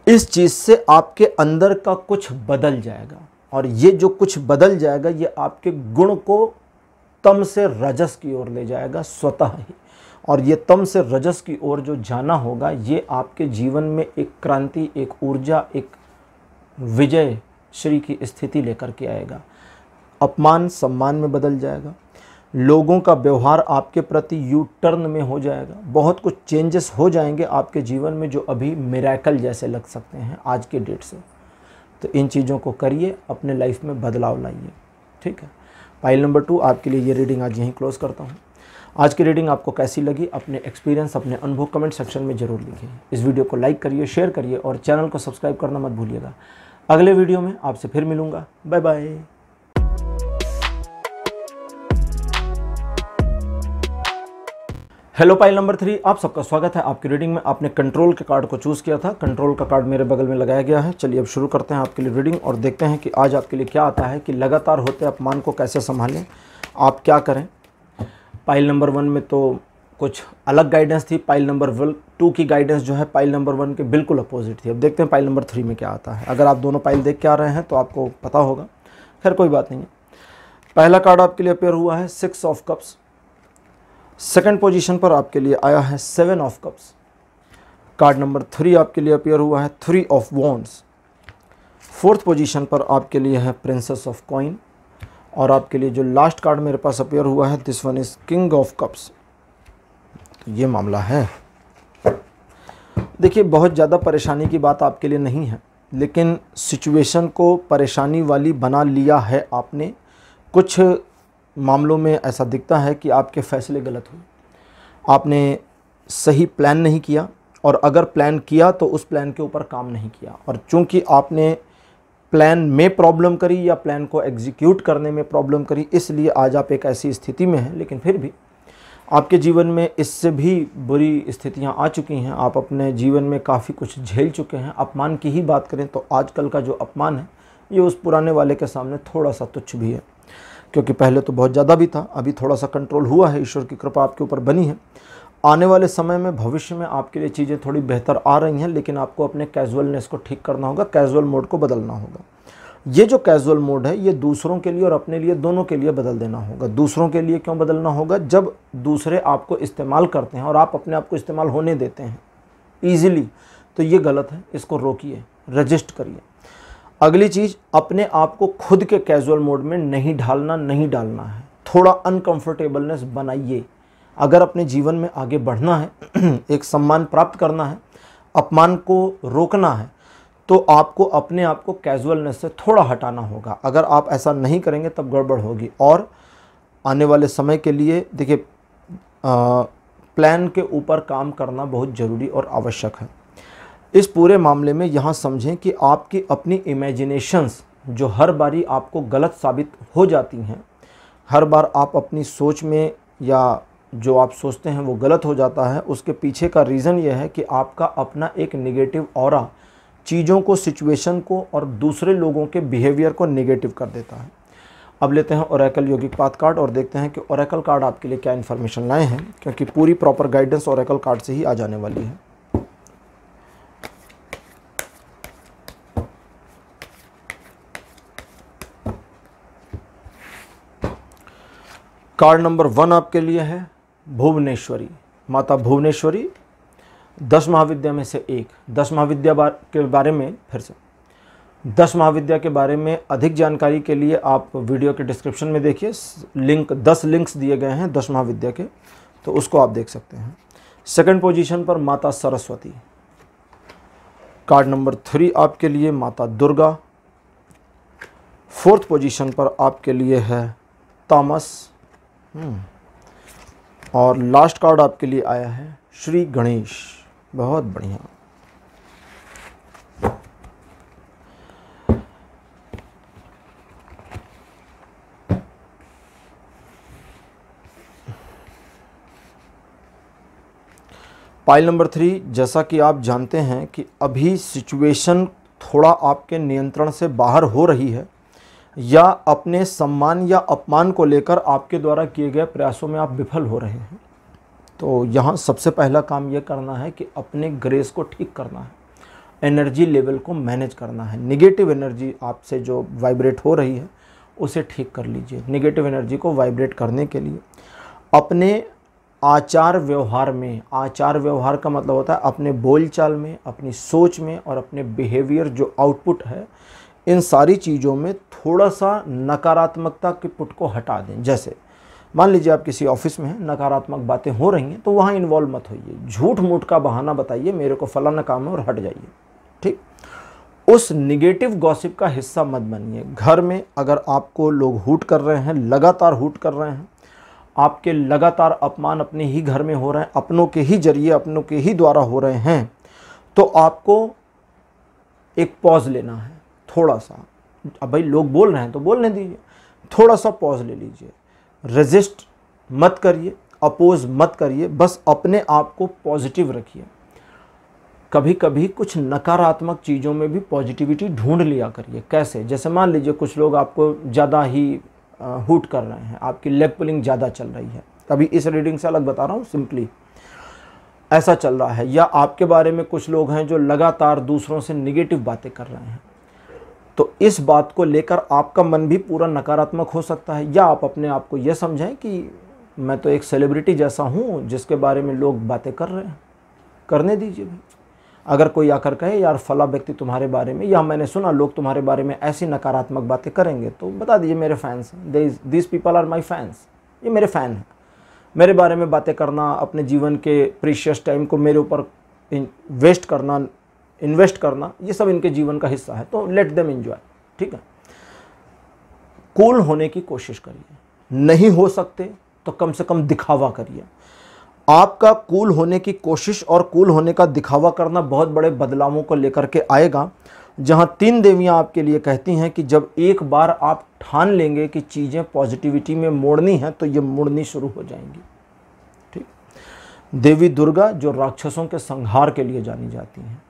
इस चीज़ से आपके अंदर का कुछ बदल जाएगा, और ये जो कुछ बदल जाएगा ये आपके गुण को तम से रजस की ओर ले जाएगा स्वतः ही। और ये तम से रजस की ओर जो जाना होगा, ये आपके जीवन में एक क्रांति, एक ऊर्जा, एक विजय श्री की स्थिति लेकर के आएगा। अपमान सम्मान में बदल जाएगा। लोगों का व्यवहार आपके प्रति यू टर्न में हो जाएगा। बहुत कुछ चेंजेस हो जाएंगे आपके जीवन में जो अभी मिरेकल जैसे लग सकते हैं आज के डेट से। तो इन चीज़ों को करिए, अपने लाइफ में बदलाव लाइए। ठीक है, पाइल नंबर 2 आपके लिए ये रीडिंग आज यहीं क्लोज करता हूँ। आज की रीडिंग आपको कैसी लगी, अपने एक्सपीरियंस, अपने अनुभव कमेंट सेक्शन में ज़रूर लिखिए। इस वीडियो को लाइक करिए, शेयर करिए और चैनल को सब्सक्राइब करना मत भूलिएगा। अगले वीडियो में आपसे फिर मिलूँगा। Bye bye. Hello pile number 3, आप सबका स्वागत है आपकी रीडिंग में। आपने कंट्रोल के कार्ड को चूज़ किया था, कंट्रोल का कार्ड मेरे बगल में लगाया गया है। चलिए अब शुरू करते हैं आपके लिए रीडिंग और देखते हैं कि आज आपके लिए क्या आता है कि लगातार होते अपमान को कैसे संभालें, आप क्या करें। पाइल नंबर 1 में तो कुछ अलग गाइडेंस थी, पाइल नंबर 2 की गाइडेंस जो है पाइल नंबर 1 के बिल्कुल अपोजिट थी। अब देखते हैं पाइल नंबर 3 में क्या आता है। अगर आप दोनों पाइल देख के आ रहे हैं तो आपको पता होगा, खैर कोई बात नहीं है। पहला कार्ड आपके लिए अपेयर हुआ है 6 ऑफ कप्स। सेकंड पोजीशन पर आपके लिए आया है 7 ऑफ कप्स। कार्ड नंबर 3 आपके लिए अपेयर हुआ है 3 ऑफ वॉन्ड्स। फोर्थ पोजीशन पर आपके लिए है प्रिंसेस ऑफ कॉइन। और आपके लिए जो लास्ट कार्ड मेरे पास अपेयर हुआ है, this one is king of cups. ये मामला है। देखिए, बहुत ज़्यादा परेशानी की बात आपके लिए नहीं है, लेकिन सिचुएशन को परेशानी वाली बना लिया है आपने। कुछ मामलों में ऐसा दिखता है कि आपके फैसले गलत हुए, आपने सही प्लान नहीं किया, और अगर प्लान किया तो उस प्लान के ऊपर काम नहीं किया। और चूंकि आपने प्लान में प्रॉब्लम करी या प्लान को एग्जीक्यूट करने में प्रॉब्लम करी, इसलिए आज आप एक ऐसी स्थिति में हैं। लेकिन फिर भी आपके जीवन में इससे भी बुरी स्थितियां आ चुकी हैं। आप अपने जीवन में काफ़ी कुछ झेल चुके हैं। अपमान की ही बात करें तो आजकल का जो अपमान है ये उस पुराने वाले के सामने थोड़ा सा तुच्छ भी है, क्योंकि पहले तो बहुत ज़्यादा भी था, अभी थोड़ा सा कंट्रोल हुआ है। ईश्वर की कृपा आपके ऊपर बनी है। आने वाले समय में, भविष्य में आपके लिए चीज़ें थोड़ी बेहतर आ रही हैं, लेकिन आपको अपने कैजुअलनेस को ठीक करना होगा, कैजुअल मोड को बदलना होगा। ये जो कैजुअल मोड है ये दूसरों के लिए और अपने लिए, दोनों के लिए बदल देना होगा। दूसरों के लिए क्यों बदलना होगा? जब दूसरे आपको इस्तेमाल करते हैं और आप अपने आप को इस्तेमाल होने देते हैं ईजिली, तो ये गलत है। इसको रोकिए, रजिस्ट करिए। अगली चीज़, अपने आप को खुद के कैजुअल मोड में नहीं डालना है। थोड़ा अनकंफर्टेबलनेस बनाइए। अगर अपने जीवन में आगे बढ़ना है, एक सम्मान प्राप्त करना है, अपमान को रोकना है, तो आपको अपने आप को कैजुअलनेस से थोड़ा हटाना होगा। अगर आप ऐसा नहीं करेंगे तब गड़बड़ होगी। और आने वाले समय के लिए देखिए, प्लान के ऊपर काम करना बहुत ज़रूरी और आवश्यक है। इस पूरे मामले में यहाँ समझें कि आपकी अपनी इमेजिनेशंस जो हर बारी आपको गलत साबित हो जाती हैं, हर बार आप अपनी सोच में या जो आप सोचते हैं वो गलत हो जाता है, उसके पीछे का रीज़न ये है कि आपका अपना एक नेगेटिव ऑरा चीज़ों को, सिचुएशन को और दूसरे लोगों के बिहेवियर को नेगेटिव कर देता है। अब लेते हैं ओरेकल योगिक पाथ कार्ड और देखते हैं कि ओरेकल कार्ड आपके लिए क्या इन्फॉर्मेशन लाए हैं, क्योंकि पूरी प्रॉपर गाइडेंस ओरेकल कार्ड से ही आ जाने वाली है। कार्ड नंबर 1 आपके लिए है भुवनेश्वरी। माता भुवनेश्वरी 10 महाविद्या में से एक। 10 महाविद्या के बारे में फिर से 10 महाविद्या के बारे में अधिक जानकारी के लिए आप वीडियो के डिस्क्रिप्शन में देखिए, 10 लिंक्स दिए गए हैं 10 महाविद्या के, तो उसको आप देख सकते हैं। सेकंड पोजीशन पर माता सरस्वती। कार्ड नंबर 3 आपके लिए माता दुर्गा। फोर्थ पोजीशन पर आपके लिए है तामस। और लास्ट कार्ड आपके लिए आया है श्री गणेश। बहुत बढ़िया। पाइल नंबर 3, जैसा कि आप जानते हैं कि अभी सिचुएशन थोड़ा आपके नियंत्रण से बाहर हो रही है, या अपने सम्मान या अपमान को लेकर आपके द्वारा किए गए प्रयासों में आप विफल हो रहे हैं। तो यहाँ सबसे पहला काम यह करना है कि अपने ग्रेस को ठीक करना है, एनर्जी लेवल को मैनेज करना है। नेगेटिव एनर्जी आपसे जो वाइब्रेट हो रही है उसे ठीक कर लीजिए। नेगेटिव एनर्जी को वाइब्रेट करने के लिए अपने आचार व्यवहार में, आचार व्यवहार का मतलब होता है अपने बोलचाल में, अपनी सोच में और अपने बिहेवियर जो आउटपुट है, इन सारी चीज़ों में थोड़ा सा नकारात्मकता के पुट को हटा दें। जैसे मान लीजिए आप किसी ऑफिस में हैं, नकारात्मक बातें हो रही हैं, तो वहाँ इन्वॉल्व मत होइए। झूठ मूठ का बहाना बताइए मेरे को फलाना काम है और हट जाइए। ठीक, उस निगेटिव गॉसिप का हिस्सा मत बनिए। घर में अगर आपको लोग हूट कर रहे हैं, लगातार हूट कर रहे हैं, आपके लगातार अपमान अपने ही घर में हो रहे हैं, अपनों के ही जरिए, अपनों के ही द्वारा हो रहे हैं, तो आपको एक पॉज लेना है थोड़ा सा। अब भाई लोग बोल रहे हैं तो बोलने दीजिए, थोड़ा सा पॉज ले लीजिए। रेजिस्ट मत करिए, अपोज मत करिए, बस अपने आप को पॉजिटिव रखिए। कभी कभी कुछ नकारात्मक चीज़ों में भी पॉजिटिविटी ढूंढ लिया करिए। कैसे? जैसे मान लीजिए कुछ लोग आपको ज़्यादा ही हूट कर रहे हैं, आपकी लेग पुलिंग ज़्यादा चल रही है, अभी इस रीडिंग से अलग बता रहा हूँ, सिंपली ऐसा चल रहा है। या आपके बारे में कुछ लोग हैं जो लगातार दूसरों से निगेटिव बातें कर रहे हैं, तो इस बात को लेकर आपका मन भी पूरा नकारात्मक हो सकता है। या आप अपने आप को यह समझें कि मैं तो एक सेलिब्रिटी जैसा हूँ जिसके बारे में लोग बातें कर रहे हैं, करने दीजिए भाई। अगर कोई आकर कहे यार फला व्यक्ति तुम्हारे बारे में, या मैंने सुना लोग तुम्हारे बारे में ऐसी नकारात्मक बातें करेंगे, तो बता दीजिए मेरे फैंस हैं, this people are my fans, ये मेरे फ़ैन हैं। मेरे बारे में बातें करना, अपने जीवन के प्रीशियस टाइम को मेरे ऊपर इन्वेस्ट करना, ये सब इनके जीवन का हिस्सा है, तो लेट देम एंजॉय। ठीक है, कूल होने की कोशिश करिए। नहीं हो सकते तो कम से कम दिखावा करिए। आपका कूल होने की कोशिश और कूल होने का दिखावा करना बहुत बड़े बदलावों को लेकर के आएगा। जहां 3 देवियां आपके लिए कहती हैं कि जब एक बार आप ठान लेंगे कि चीज़ें पॉजिटिविटी में मोड़नी है, तो ये मुड़नी शुरू हो जाएंगी। ठीक, देवी दुर्गा जो राक्षसों के संहार के लिए जानी जाती हैं।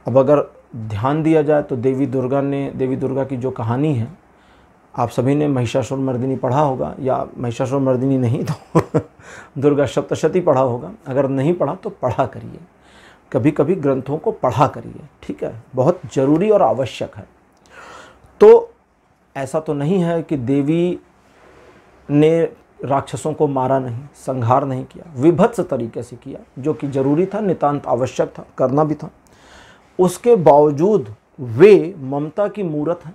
अब अगर ध्यान दिया जाए तो देवी दुर्गा की जो कहानी है, आप सभी ने महिषासुर मर्दिनी पढ़ा होगा, या महिषासुर मर्दिनी नहीं तो दुर्गा सप्तशती पढ़ा होगा। अगर नहीं पढ़ा तो पढ़ा करिए, कभी कभी ग्रंथों को पढ़ा करिए। ठीक है, बहुत ज़रूरी और आवश्यक है। तो ऐसा तो नहीं है कि देवी ने राक्षसों को मारा नहीं, संहार नहीं किया, विभत्स तरीके से किया, जो कि ज़रूरी था, नितांत आवश्यक था, करना भी था। उसके बावजूद वे ममता की मूरत हैं,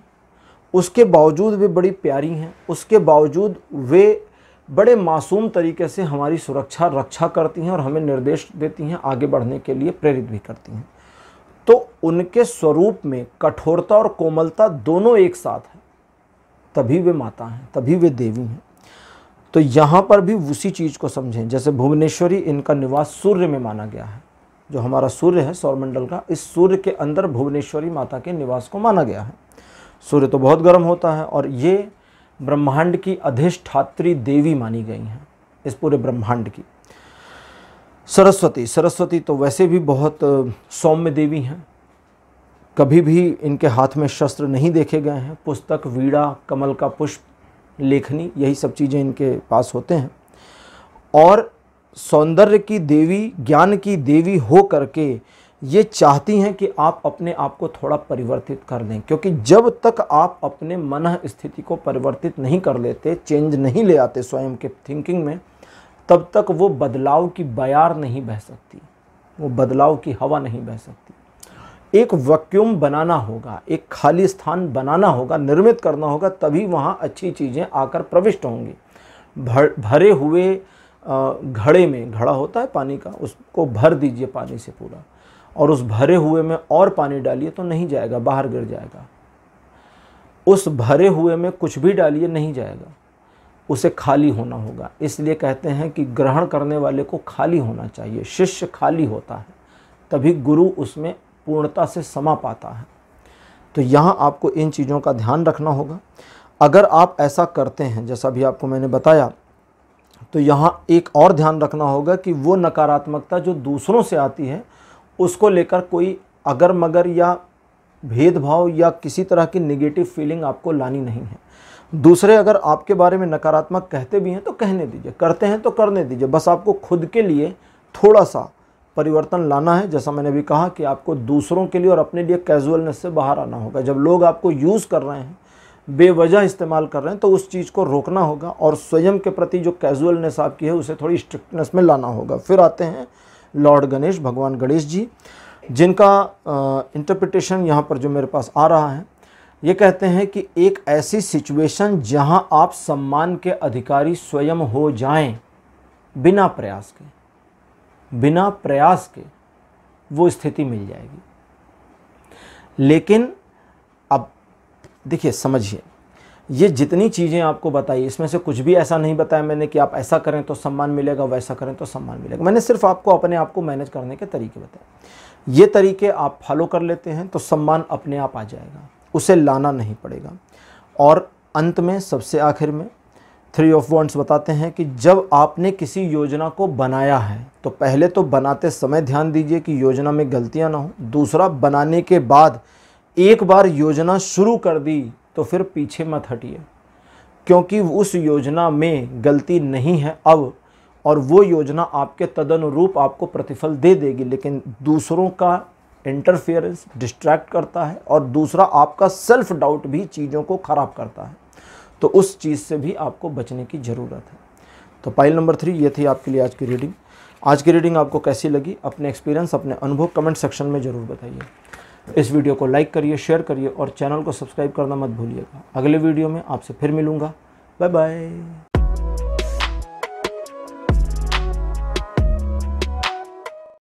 उसके बावजूद वे बड़ी प्यारी हैं, उसके बावजूद वे बड़े मासूम तरीके से हमारी सुरक्षा रक्षा करती हैं और हमें निर्देश देती हैं, आगे बढ़ने के लिए प्रेरित भी करती हैं। तो उनके स्वरूप में कठोरता और कोमलता दोनों एक साथ है, तभी वे माता हैं, तभी वे देवी हैं। तो यहाँ पर भी उसी चीज़ को समझें। जैसे भुवनेश्वरी, इनका निवास सूर्य में माना गया है। जो हमारा सूर्य है सौरमंडल का, इस सूर्य के अंदर भुवनेश्वरी माता के निवास को माना गया है। सूर्य तो बहुत गर्म होता है और ये ब्रह्मांड की अधिष्ठात्री देवी मानी गई हैं, इस पूरे ब्रह्मांड की। सरस्वती तो वैसे भी बहुत सौम्य देवी हैं, कभी भी इनके हाथ में शस्त्र नहीं देखे गए हैं। पुस्तक, वीणा, कमल का पुष्प, लेखनी, यही सब चीज़ें इनके पास होते हैं। और सौंदर्य की देवी, ज्ञान की देवी हो करके ये चाहती हैं कि आप अपने आप को थोड़ा परिवर्तित कर दें, क्योंकि जब तक आप अपने मन स्थिति को परिवर्तित नहीं कर लेते, चेंज नहीं ले आते स्वयं के थिंकिंग में, तब तक वो बदलाव की बयार नहीं बह सकती, वो बदलाव की हवा नहीं बह सकती। एक वैक्यूम बनाना होगा, एक खाली स्थान बनाना होगा, निर्मित करना होगा, तभी वहाँ अच्छी चीज़ें आकर प्रविष्ट होंगी। भरे हुए घड़े में, घड़ा होता है पानी का, उसको भर दीजिए पानी से पूरा, और उस भरे हुए में और पानी डालिए तो नहीं जाएगा, बाहर गिर जाएगा। उस भरे हुए में कुछ भी डालिए, नहीं जाएगा, उसे खाली होना होगा। इसलिए कहते हैं कि ग्रहण करने वाले को खाली होना चाहिए। शिष्य खाली होता है, तभी गुरु उसमें पूर्णता से समा पाता है। तो यहाँ आपको इन चीज़ों का ध्यान रखना होगा। अगर आप ऐसा करते हैं, जैसा भी आपको मैंने बताया, तो यहाँ एक और ध्यान रखना होगा कि वो नकारात्मकता जो दूसरों से आती है, उसको लेकर कोई अगर मगर या भेदभाव या किसी तरह की नेगेटिव फीलिंग आपको लानी नहीं है। दूसरे अगर आपके बारे में नकारात्मक कहते भी हैं तो कहने दीजिए, करते हैं तो करने दीजिए। बस आपको खुद के लिए थोड़ा सा परिवर्तन लाना है। जैसा मैंने भी कहा कि आपको दूसरों के लिए और अपने लिए कैजुअलनेस से बाहर आना होगा। जब लोग आपको यूज़ कर रहे हैं, बेवजह इस्तेमाल कर रहे हैं, तो उस चीज़ को रोकना होगा और स्वयं के प्रति जो कैजुअलनेस आपकी है उसे थोड़ी स्ट्रिक्टनेस में लाना होगा। फिर आते हैं लॉर्ड गणेश, भगवान गणेश जी, जिनका इंटरप्रिटेशन यहाँ पर जो मेरे पास आ रहा है, ये कहते हैं कि एक ऐसी सिचुएशन जहाँ आप सम्मान के अधिकारी स्वयं हो जाएं, बिना प्रयास के वो स्थिति मिल जाएगी। लेकिन अब देखिए, समझिए, ये जितनी चीज़ें आपको बताई, इसमें से कुछ भी ऐसा नहीं बताया मैंने कि आप ऐसा करें तो सम्मान मिलेगा, वैसा करें तो सम्मान मिलेगा। मैंने सिर्फ आपको अपने आप को मैनेज करने के तरीके बताए। ये तरीके आप फॉलो कर लेते हैं तो सम्मान अपने आप आ जाएगा, उसे लाना नहीं पड़ेगा। और अंत में, सबसे आखिर में, 3 ऑफ वॉन्ड्स बताते हैं कि जब आपने किसी योजना को बनाया है तो पहले तो बनाते समय ध्यान दीजिए कि योजना में गलतियां ना हो। दूसरा, बनाने के बाद एक बार योजना शुरू कर दी तो फिर पीछे मत हटिए, क्योंकि उस योजना में गलती नहीं है अब, और वो योजना आपके तदनुरूप आपको प्रतिफल दे देगी। लेकिन दूसरों का इंटरफेरेंस डिस्ट्रैक्ट करता है, और दूसरा आपका सेल्फ डाउट भी चीज़ों को ख़राब करता है। तो उस चीज़ से भी आपको बचने की ज़रूरत है। तो पाइल नंबर 3 ये थी आपके लिए आज की रीडिंग। आज की रीडिंग आपको कैसी लगी? अपने एक्सपीरियंस, अपने अनुभव कमेंट सेक्शन में ज़रूर बताइए। इस वीडियो को लाइक करिए, शेयर करिए और चैनल को सब्सक्राइब करना मत भूलिएगा। अगले वीडियो में आपसे फिर मिलूँगा। Bye bye.